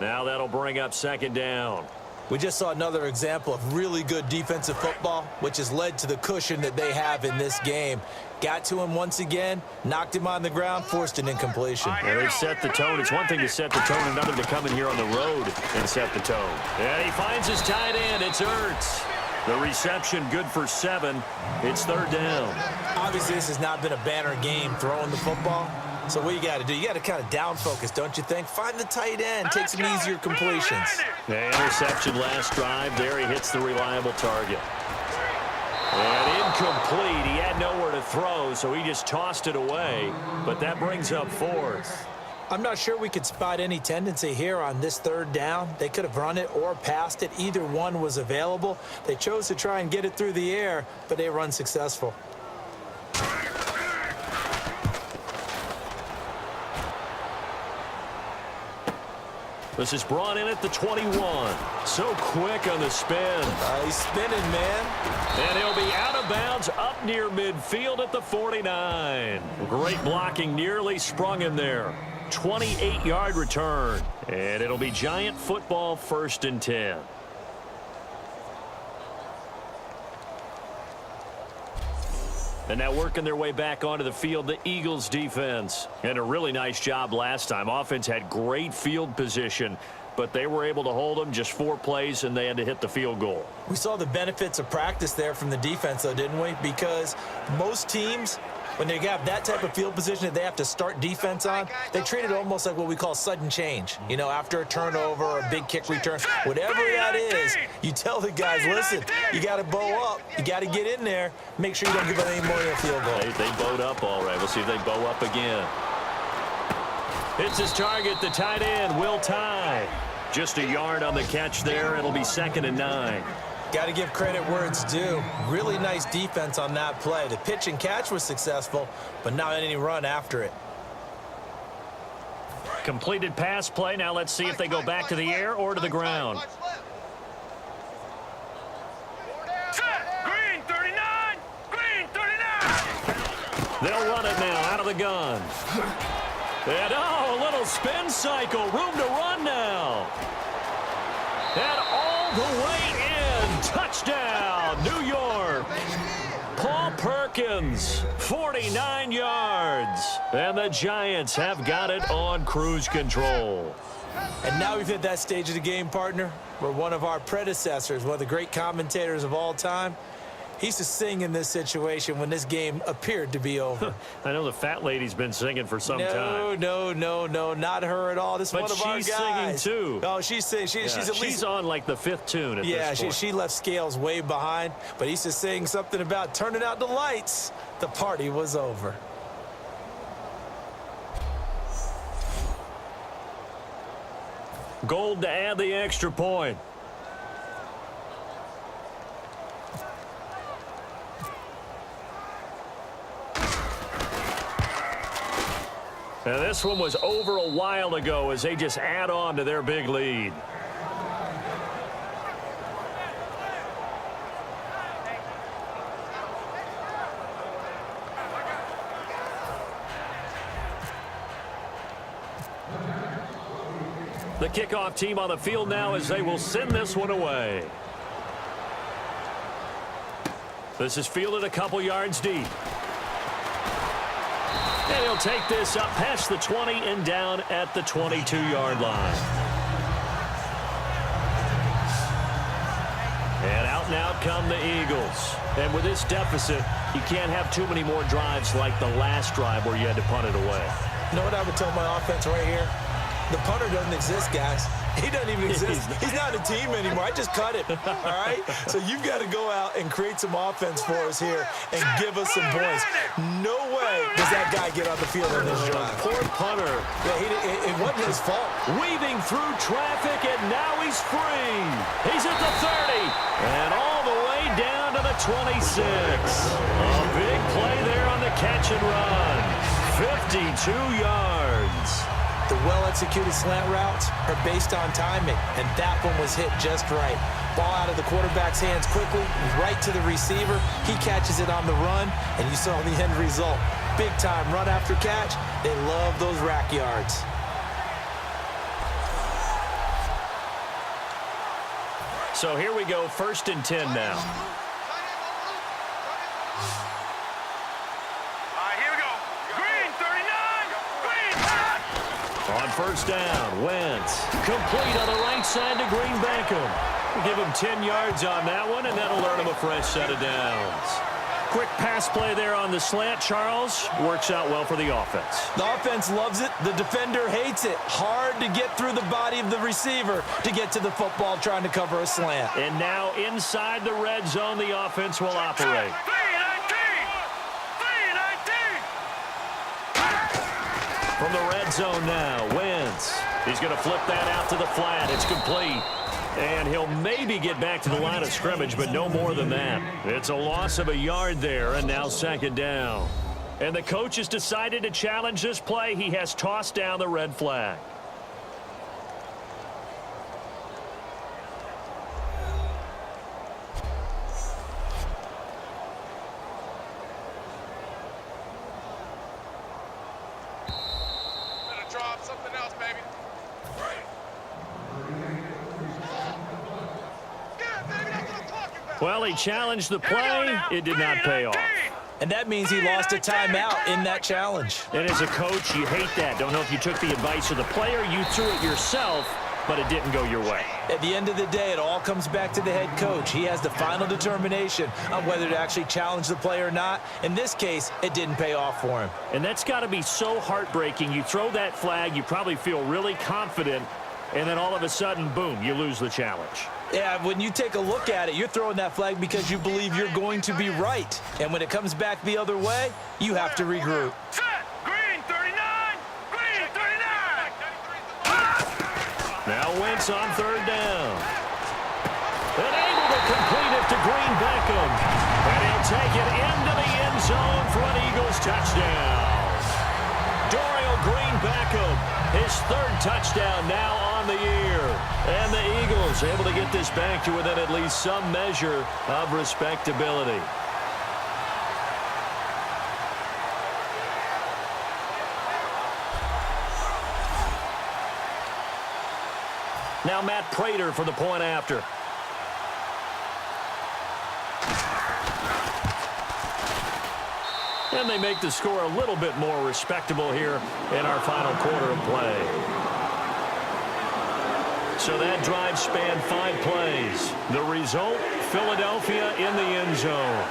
Now that'll bring up second down. We just saw another example of really good defensive football, which has led to the cushion that they have in this game. Got to him once again, knocked him on the ground, forced an incompletion. And they set the tone. It's one thing to set the tone, another to come in here on the road and set the tone. And he finds his tight end. It's Ertz. The reception good for 7. It's third down. Obviously, this has not been a banner game throwing the football. So what you got to do, you got to kind of down focus, don't you think? Find the tight end, take some easier completions. The interception last drive. There he hits the reliable target. And incomplete. He had nowhere to throw, so he just tossed it away. But that brings up fourth. I'm not sure we could spot any tendency here on this third down. They could have run it or passed it. Either one was available. They chose to try and get it through the air, but they were unsuccessful. This is brought in at the 21. So quick on the spin. He's spinning, man. And he'll be out of bounds up near midfield at the 49. Great blocking, nearly sprung him there. 28-yard return. And it'll be Giant football, 1st and 10. And now working their way back onto the field, the Eagles defense. And a really nice job last time. Offense had great field position, but they were able to hold them just 4 plays, and they had to hit the field goal. We saw the benefits of practice there from the defense, though, didn't we? Because most teams, when they have that type of field position that they have to start defense on, they treat it almost like what we call sudden change. You know, after a turnover or a big kick return, whatever that is, you tell the guys, listen, you got to bow up. You got to get in there. Make sure you don't give up any more than a field goal. They bowed up all right. We'll see if they bow up again. Hits his target, the tight end, Will Tye. Just a yard on the catch there. It'll be 2nd and 9. Got to give credit where it's due. Really nice defense on that play. The pitch and catch was successful, but not any run after it. Completed pass play. Now let's see if they go back to the air or to the ground. Green 39! Green 39! They'll run it now out of the gun. And a little spin cycle. Room to run now. And all the way in. Touchdown, New York. Paul Perkins, 49 yards. And the Giants have got it on cruise control. And now we've hit that stage of the game, partner, where one of our predecessors, one of the great commentators of all time, he used to sing in this situation when this game appeared to be over. I know the fat lady's been singing for some time. No, not her at all. This is one of our guys. But she's singing too. Oh, she's singing. She's on like the 5th tune at this point. She left Scales way behind, but he used to sing something about turning out the lights. The party was over. Gold to add the extra point. And this one was over a while ago as they just add on to their big lead. The kickoff team on the field now as they will send this one away. This is fielded a couple yards deep. And he'll take this up past the 20 and down at the 22-yard line. And out come the Eagles. And with this deficit, you can't have too many more drives like the last drive where you had to punt it away. You know what I would tell my offense right here? The punter doesn't exist, guys. He doesn't even exist. He's not a team anymore. I just cut it, all right? So you've got to go out and create some offense for us here and give us some points. No way does that guy get on the field on this drive. Poor punter. Yeah, it wasn't his fault. Weaving through traffic, and now he's free. He's at the 30, and all the way down to the 26. A big play there on the catch and run. 52 yards. The well-executed slant routes are based on timing, and that one was hit just right. Ball out of the quarterback's hands quickly, right to the receiver. He catches it on the run, and you saw the end result. Big-time run after catch. They love those rack yards. So here we go, 1st and 10 now. On 1st down, Wentz. Complete on the right side to Green Beckham. Give him 10 yards on that one, and that'll earn him a fresh set of downs. Quick pass play there on the slant, Charles. Works out well for the offense. The offense loves it. The defender hates it. Hard to get through the body of the receiver to get to the football trying to cover a slant. And now inside the red zone, the offense will operate. From the red zone now, Wentz. He's going to flip that out to the flat. It's complete. And he'll maybe get back to the line of scrimmage, but no more than that. It's a loss of a yard there, and now 2nd down. And the coach has decided to challenge this play. He has tossed down the red flag. Something else, baby. Well, he challenged the play. It did not pay off. And that means he lost a timeout in that challenge. And as a coach, you hate that. Don't know if you took the advice of the player, you threw it yourself, but it didn't go your way. At the end of the day, it all comes back to the head coach. He has the final determination on whether to actually challenge the play or not. In this case, it didn't pay off for him. And that's got to be so heartbreaking. You throw that flag, you probably feel really confident, and then all of a sudden, boom, you lose the challenge. Yeah, when you take a look at it, you're throwing that flag because you believe you're going to be right. And when it comes back the other way, you have to regroup. Green 39! Green 39! Now Wentz on 3rd down. And able to complete it to Green Beckham. And he'll take it into the end zone for an Eagles touchdown. Dorial Green Beckham, his 3rd touchdown now on the year. And the Eagles able to get this back to within at least some measure of respectability. Now Matt Prater for the point after. And they make the score a little bit more respectable here in our final quarter of play. So that drive spanned 5 plays. The result, Philadelphia in the end zone.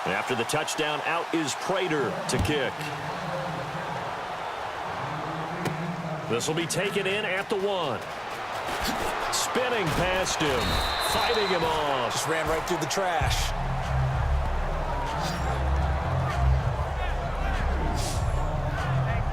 After the touchdown, out is Prater to kick. This will be taken in at the 1. Spinning past him, fighting him off. Just ran right through the trash.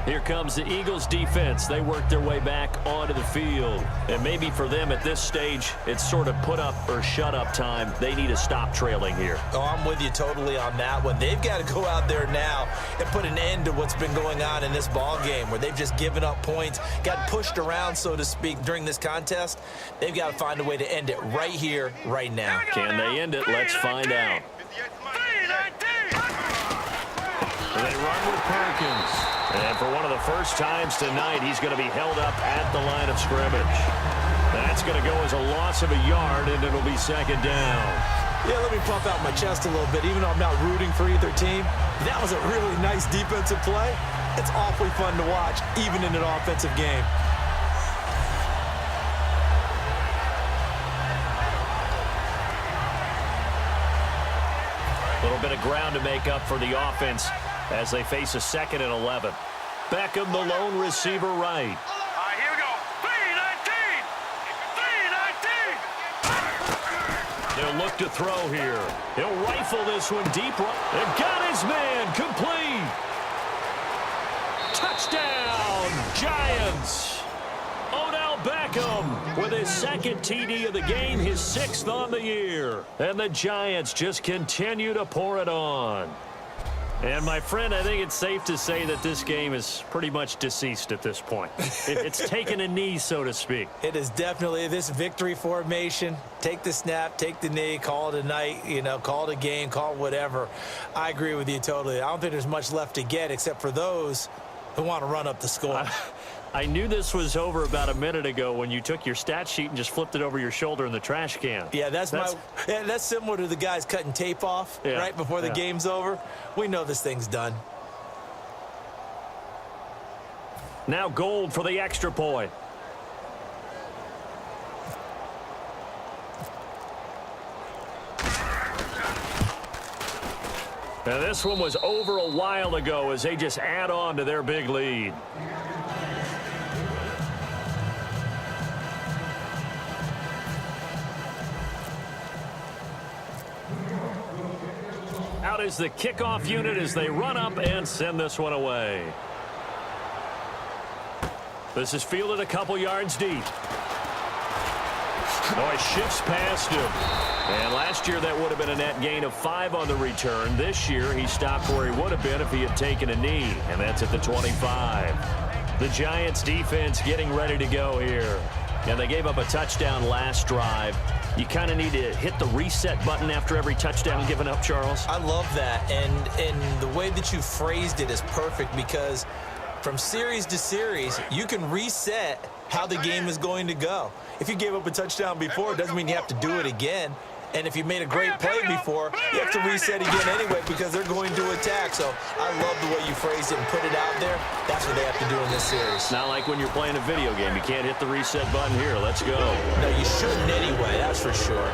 Here comes the Eagles defense. They work their way back onto the field. And maybe for them at this stage, it's sort of put up or shut up time. They need to stop trailing here. Oh, I'm with you totally on that one. They've got to go out there now and put an end to what's been going on in this ball game where they've just given up points, got pushed around, so to speak, during this contest. They've got to find a way to end it right here, right now. Can they end it? Let's find out. They run with Perkins. And for one of the first times tonight, he's going to be held up at the line of scrimmage. That's going to go as a loss of a yard, and it'll be second down. Yeah, let me pump out my chest a little bit. Even though I'm not rooting for either team, that was a really nice defensive play. It's awfully fun to watch, even in an offensive game. A little bit of ground to make up for the offense as they face a 2nd and 11. Beckham, the lone receiver, right. All right, here we go. 3-19. They'll look to throw here. He'll rifle this one deep. They've got his man. Complete. Touchdown, Giants. Odell Beckham with his 2nd TD of the game, his 6th on the year. And the Giants just continue to pour it on. And, my friend, I think it's safe to say that this game is pretty much deceased at this point. It's taken a knee, so to speak. It is definitely this victory formation. Take the snap, take the knee, call it a night, call it a game, call it whatever. I agree with you totally. I don't think there's much left to get except for those who want to run up the score. I knew this was over about a minute ago when you took your stat sheet and just flipped it over your shoulder in the trash can. Yeah, that's similar to the guys cutting tape off right before the game's over. We know this thing's done. Now Gold for the extra point. And this one was over a while ago as they just add on to their big lead. Out is the kickoff unit as they run up and send this one away. This is fielded a couple yards deep. Oh, it shifts past him. And last year that would have been a net gain of 5 on the return. This year he stopped where he would have been if he had taken a knee, and that's at the 25. The Giants defense getting ready to go here. And they gave up a touchdown last drive. You kind of need to hit the reset button after every touchdown given up, Charles. I love that, and the way that you phrased it is perfect because from series to series, you can reset how the game is going to go. If you gave up a touchdown before, it doesn't mean you have to do it again. And if you made a great play before, you have to reset again anyway because they're going to attack. So I love the way you phrased it and put it out there. That's what they have to do in this series. Not like when you're playing a video game. You can't hit the reset button here. Let's go. No, you shouldn't anyway, that's for sure.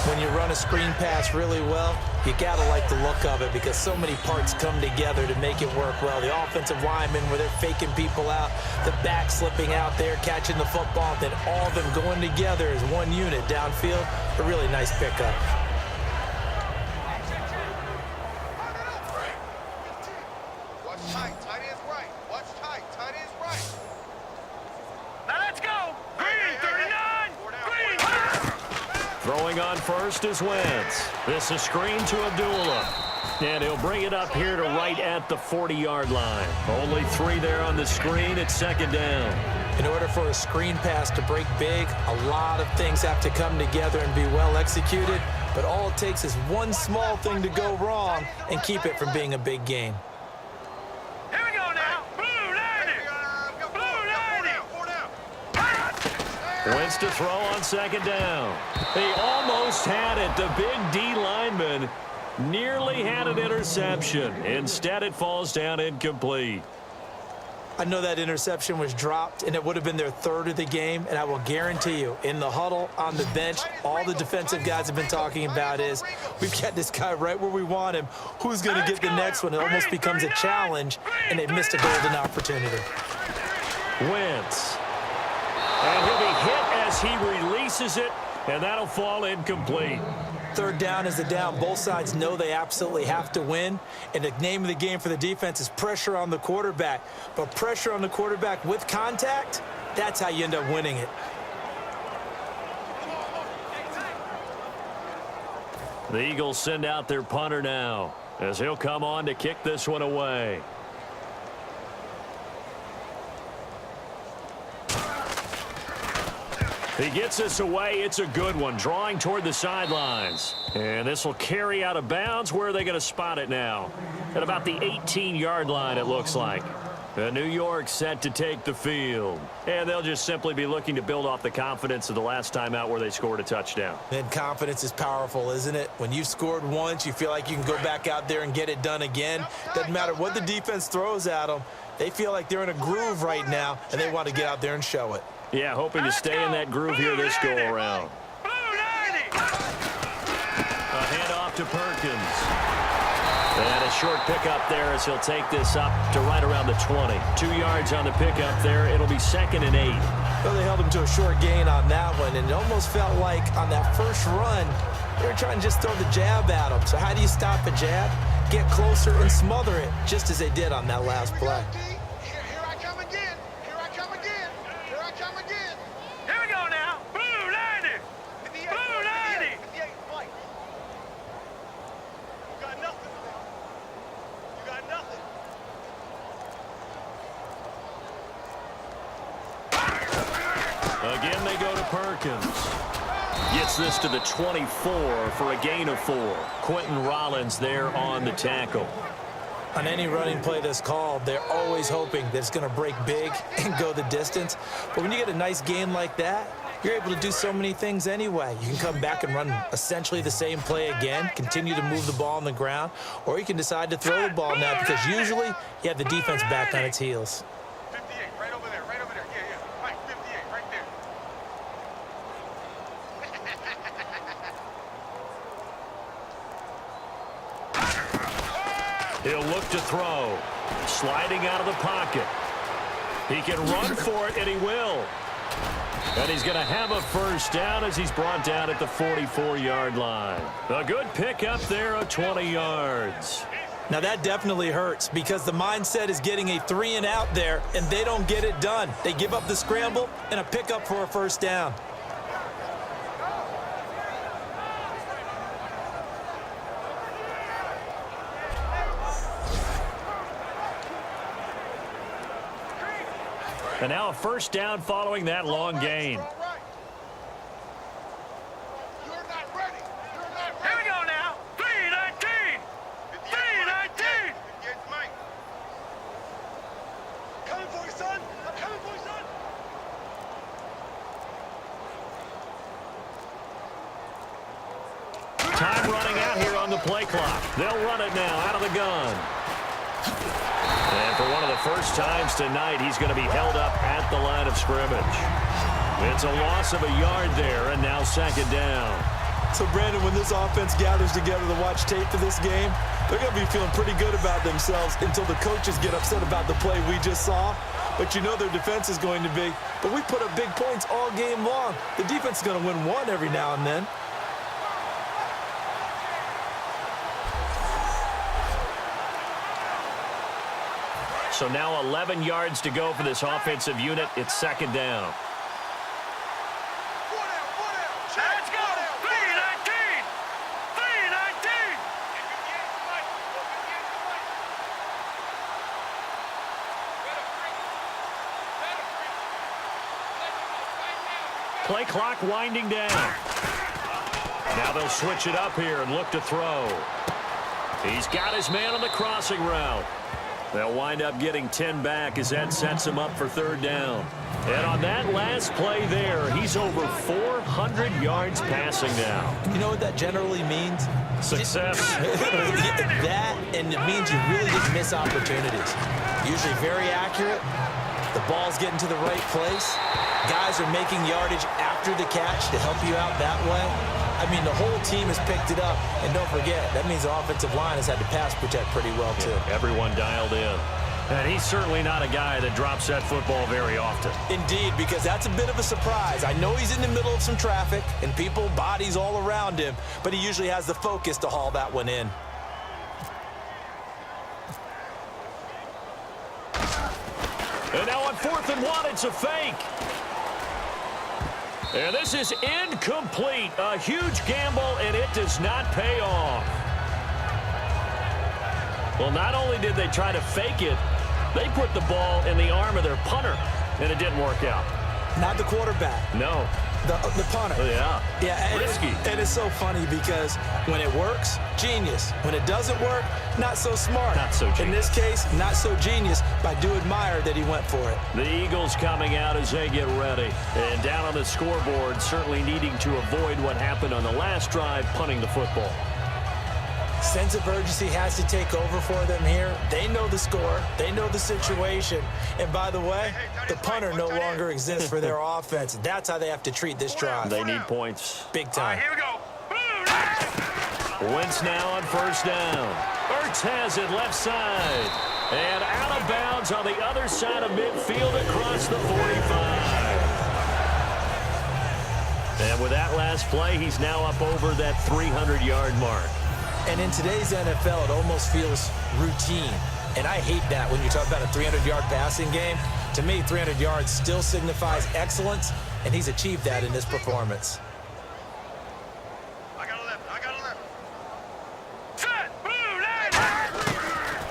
When you run a screen pass really well, you got to like the look of it because so many parts come together to make it work well. The offensive linemen where they're faking people out, the back slipping out there, catching the football, then all of them going together as one unit downfield. A really nice pickup. Watch tight. Tight ends right. Watch tight. Tight ends right. Now let's go. Green, 39. Green. Throwing on first is Wentz. This is screen to Abdullah. And he'll bring it up here to right at the 40-yard line. Only 3 there on the screen. It's second down. In order for a screen pass to break big, a lot of things have to come together and be well executed. But all it takes is one small thing to go wrong and keep it from being a big game. Here we go now. Blue 90. Blue 90. Wentz to throw on second down. He almost had it. The big D lineman nearly had an interception. Instead, it falls down incomplete. I know that interception was dropped, and it would have been their 3rd of the game, and I will guarantee you, in the huddle, on the bench, all the defensive guys have been talking about is, we've got this guy right where we want him. Who's going to get the next one? It almost becomes a challenge, and they missed a golden opportunity. Wentz. And he'll be hit as he releases it, and that'll fall incomplete. Third down is the down. Both sides know they absolutely have to win. And the name of the game for the defense is pressure on the quarterback. But pressure on the quarterback with contact, that's how you end up winning it. The Eagles send out their punter now as he'll come on to kick this one away. He gets this away. It's a good one, drawing toward the sidelines. And this will carry out of bounds. Where are they going to spot it now? At about the 18-yard line, it looks like. New York set to take the field. And they'll just simply be looking to build off the confidence of the last time out where they scored a touchdown. And confidence is powerful, isn't it? When you've scored once, you feel like you can go back out there and get it done again. Doesn't matter what the defense throws at them. They feel like they're in a groove right now, and they want to get out there and show it. Yeah, hoping to stay in that groove here this go-around. A handoff to Perkins. And a short pickup there as he'll take this up to right around the 20. 2 yards on the pickup there. It'll be 2nd and 8. Well, they held him to a short gain on that one, and it almost felt like on that first run, they were trying to just throw the jab at him. So how do you stop a jab? Get closer and smother it, just as they did on that last play. Here I come again. Here I come again. Here I come again. Here we go now. Blue 90. Blue 90. 58 Mike. You got nothing. You got nothing. Again, they go to Perkins. Gets this to the 24 for a gain of 4. Quentin Rollins there on the tackle. On any running play that's called, they're always hoping that it's going to break big and go the distance. But when you get a nice gain like that, you're able to do so many things anyway. You can come back and run essentially the same play again, continue to move the ball on the ground, or you can decide to throw the ball now because usually you have the defense back on its heels. 58, right over there, right over there. Yeah, yeah. Mike, 58, right there. He'll look to throw. Sliding out of the pocket. He can run for it, and he will. And he's going to have a first down as he's brought down at the 44-yard line. A good pickup there of 20 yards. Now that definitely hurts because the mindset is getting a 3-and-out there, and they don't get it done. They give up the scramble and a pickup for a first down. And now a first down following that long gain. You're not ready. You're not ready. Here we go now. 3-19. 3-19. Yes, Mike. Coming for you, son. I'm coming for you, son. Time running out here on the play clock. They'll run it now out of the gun. And for one of the first times tonight, he's going to be held up at the line of scrimmage. It's a loss of a yard there, and now 2nd down. So, Brandon, when this offense gathers together to watch tape for this game, they're going to be feeling pretty good about themselves until the coaches get upset about the play we just saw. But you know their defense is going to be. But we put up big points all game long. The defense is going to win one every now and then. So now 11 yards to go for this offensive unit. It's 2nd down. Let's go. 3-19. 3-19. Play clock winding down. Now they'll switch it up here and look to throw. He's got his man on the crossing route. They'll wind up getting 10 back as that sets him up for 3rd down. And on that last play there, he's over 400 yards passing now. You know what that generally means? Success. That, and it means you really didn't miss opportunities. Usually very accurate. The ball's getting to the right place. Guys are making yardage after the catch to help you out that way. I mean, the whole team has picked it up. And don't forget, that means the offensive line has had to pass protect pretty well, too. Yeah, everyone dialed in. And he's certainly not a guy that drops that football very often. Indeed, because that's a bit of a surprise. I know he's in the middle of some traffic and people, bodies all around him, but he usually has the focus to haul that one in. And now on 4th and 1, it's a fake. And this is incomplete. A huge gamble, and it does not pay off. Well, not only did they try to fake it, they put the ball in the arm of their punter, and it didn't work out. Not the quarterback. No. The punter. Yeah. Yeah, risky. And it's so funny because when it works, genius. When it doesn't work, not so smart. Not so genius. In this case, not so genius, but I do admire that he went for it. The Eagles coming out as they get ready. And down on the scoreboard, certainly needing to avoid what happened on the last drive, punting the football. Sense of urgency has to take over for them here. They know the score. They know the situation. And by the way, the punter no longer exists for their offense. That's how they have to treat this drive. They need points. Big time. Here we go. Wentz now on 1st down. Ertz has it left side. And out of bounds on the other side of midfield across the 45. And with that last play, he's now up over that 300-yard mark. And in today's NFL, it almost feels routine. And I hate that when you talk about a 300-yard passing game. To me, 300 yards still signifies excellence, and he's achieved that in this performance. I got 11. I got 11. Set. Boom.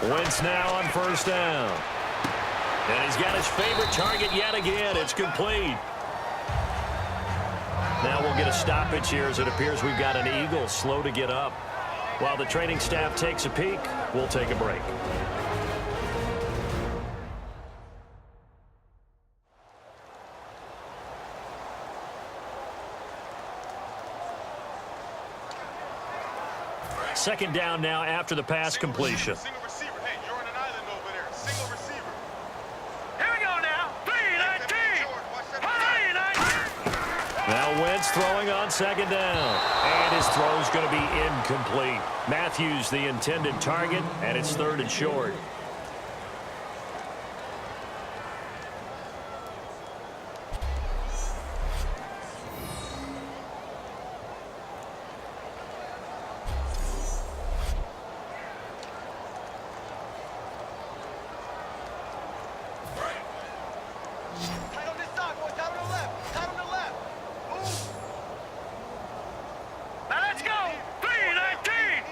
Wentz now on 1st down. And he's got his favorite target yet again. It's complete. Now we'll get a stoppage here as it appears we've got an Eagle slow to get up. While the training staff takes a peek, we'll take a break. Second down now after the pass completion. Single receiver. Hey, you're on an island over there. Single receiver. Here we go now. 3-19. Now Wentz throwing on 2nd down. And his throw's going to be incomplete. Matthews the intended target, and it's 3rd and short. Tight on this side, boys. Tight on the left. Tight on the left. Move. Now let's go. 3-19.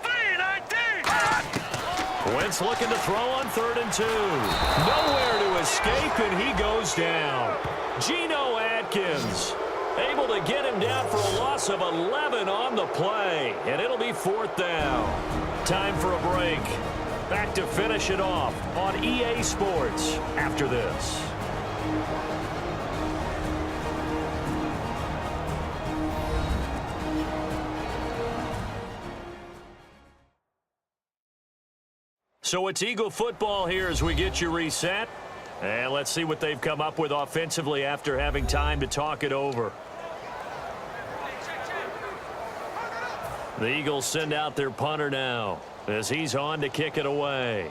3-19. Wentz looking to throw on 3rd and 2. Nowhere to escape, and he goes down. Geno Atkins able to get him down for a loss of 11 on the play, and it'll be 4th down. Time for a break. Back to finish it off on EA Sports after this. So it's Eagle football here as we get you reset. And let's see what they've come up with offensively after having time to talk it over. The Eagles send out their punter now as he's on to kick it away.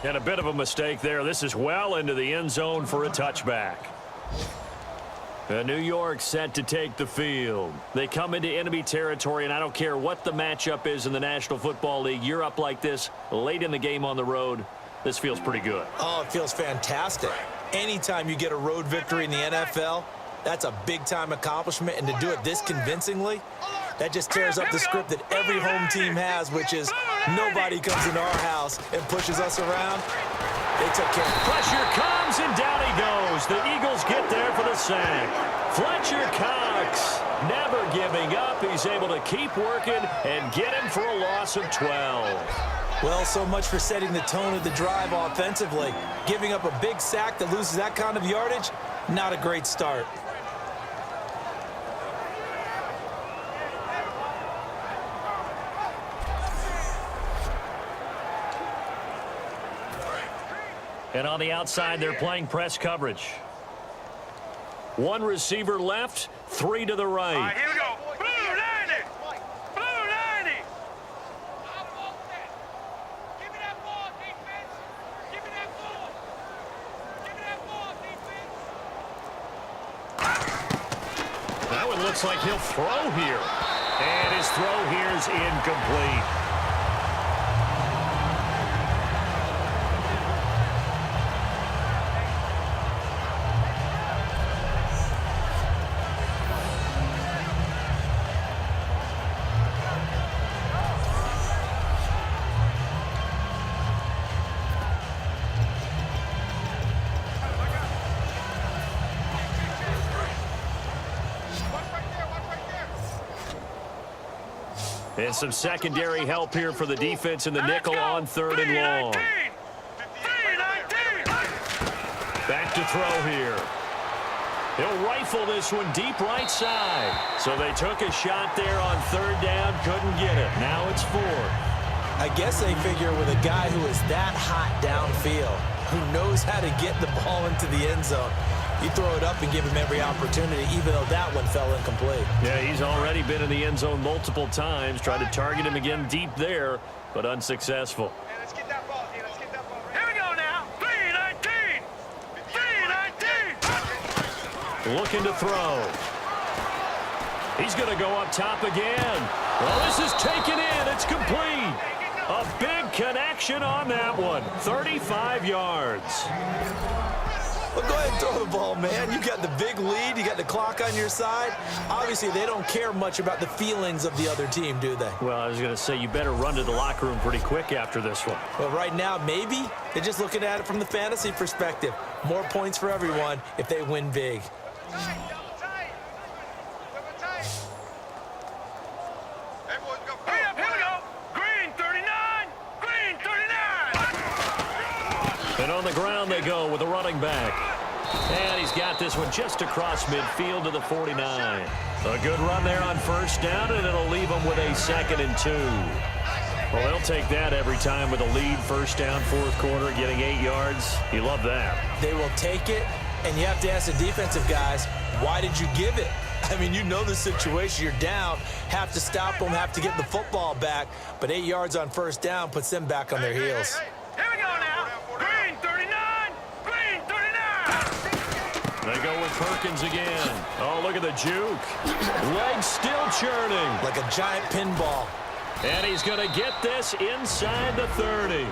And a bit of a mistake there. This is well into the end zone for a touchback. New York set to take the field. They come into enemy territory, and I don't care what the matchup is in the National Football League. You're up like this late in the game on the road. This feels pretty good. Oh, it feels fantastic. Anytime you get a road victory in the NFL, that's a big-time accomplishment, and to do it this convincingly, that just tears up the script that every home team has, which is nobody comes into our house and pushes us around. They took care of it. Pressure comes, and down he goes. The Eagles get there for the sack. Fletcher Cox never giving up. He's able to keep working and get him for a loss of 12. Well, so much for setting the tone of the drive offensively. Giving up a big sack that loses that kind of yardage, not a great start. And on the outside, they're playing press coverage. One receiver left, 3 to the right. All right, here we go. Blue 90. Blue 90. Give me that ball, defense. Give me that ball. Give me that ball, defense. That one looks like he'll throw here. And his throw here is incomplete. And some secondary help here for the defense in the nickel on 3rd and long. Back to throw here. He'll rifle this one deep right side. So they took a shot there on 3rd down, couldn't get it. Now it's 4th. I guess they figure with a guy who is that hot downfield, who knows how to get the ball into the end zone, you throw it up and give him every opportunity, even though that one fell incomplete. Yeah, he's already been in the end zone multiple times. Tried to target him again deep there, but unsuccessful. Hey, let's get that ball, let's get that ball. Here we go now. 3-19. 3-19. Looking to throw. He's going to go up top again. Well, this is taken in. It's complete. A big connection on that one. 35 yards. Well, go ahead and throw the ball, man. You got the big lead. You got the clock on your side. Obviously, they don't care much about the feelings of the other team, do they? Well, I was going to say, you better run to the locker room pretty quick after this one. Well, right now, maybe they're just looking at it from the fantasy perspective. More points for everyone if they win big. Tight, double tight. Double tight. Everyone go. Hurry up, here we go. Green 39. Green 39. And on the ground they go with the running back. And he's got this one just across midfield to the 49. A good run there on 1st down, and it'll leave them with a 2nd and 2. Well, they'll take that every time with a lead. 1st down, 4th quarter, getting 8 yards. You love that. They will take it, and you have to ask the defensive guys, why did you give it? I mean, you know the situation. You're down, have to stop them, have to get the football back, but 8 yards on 1st down puts them back on their heels. Hey. Here we go now. Green 39. Green 39. They go with Perkins again. Oh, look at the juke. Legs still churning. Like a giant pinball. And he's going to get this inside the 30.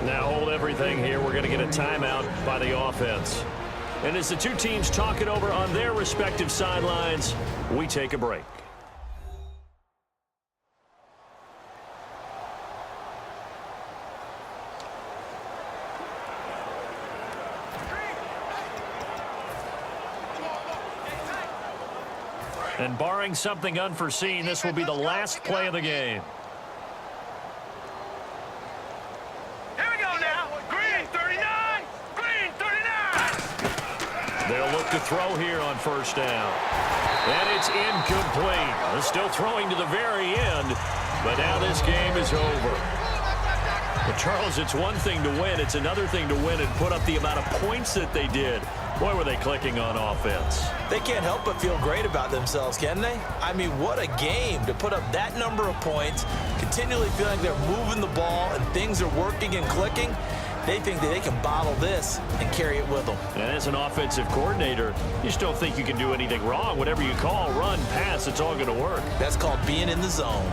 Now hold everything here. We're going to get a timeout by the offense. And as the two teams talk it over on their respective sidelines, we take a break. And barring something unforeseen, this will be the last play of the game. Here we go now. Green 39. Green 39. They'll look to throw here on 1st down. And it's incomplete. They're still throwing to the very end, but now this game is over. But Charles, it's one thing to win. It's another thing to win and put up the amount of points that they did. Boy, were they clicking on offense. They can't help but feel great about themselves, can they? I mean, what a game to put up that number of points, continually feeling they're moving the ball and things are working and clicking. They think that they can bottle this and carry it with them. And as an offensive coordinator, you just don't think you can do anything wrong. Whatever you call, run, pass, it's all going to work. That's called being in the zone.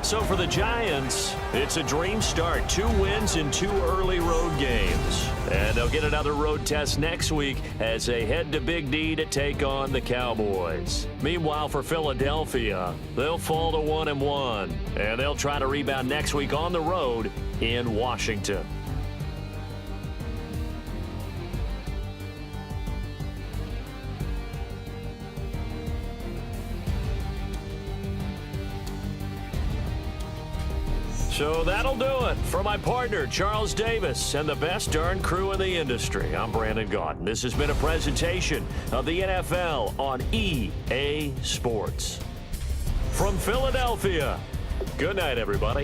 So for the Giants, it's a dream start. 2 wins in 2 early road games. And they'll get another road test next week as they head to Big D to take on the Cowboys. Meanwhile, for Philadelphia, they'll fall to 1-1. And they'll try to rebound next week on the road in Washington. So that'll do it. For my partner, Charles Davis, and the best darn crew in the industry, I'm Brandon Gaudin. This has been a presentation of the NFL on EA Sports. From Philadelphia, good night, everybody.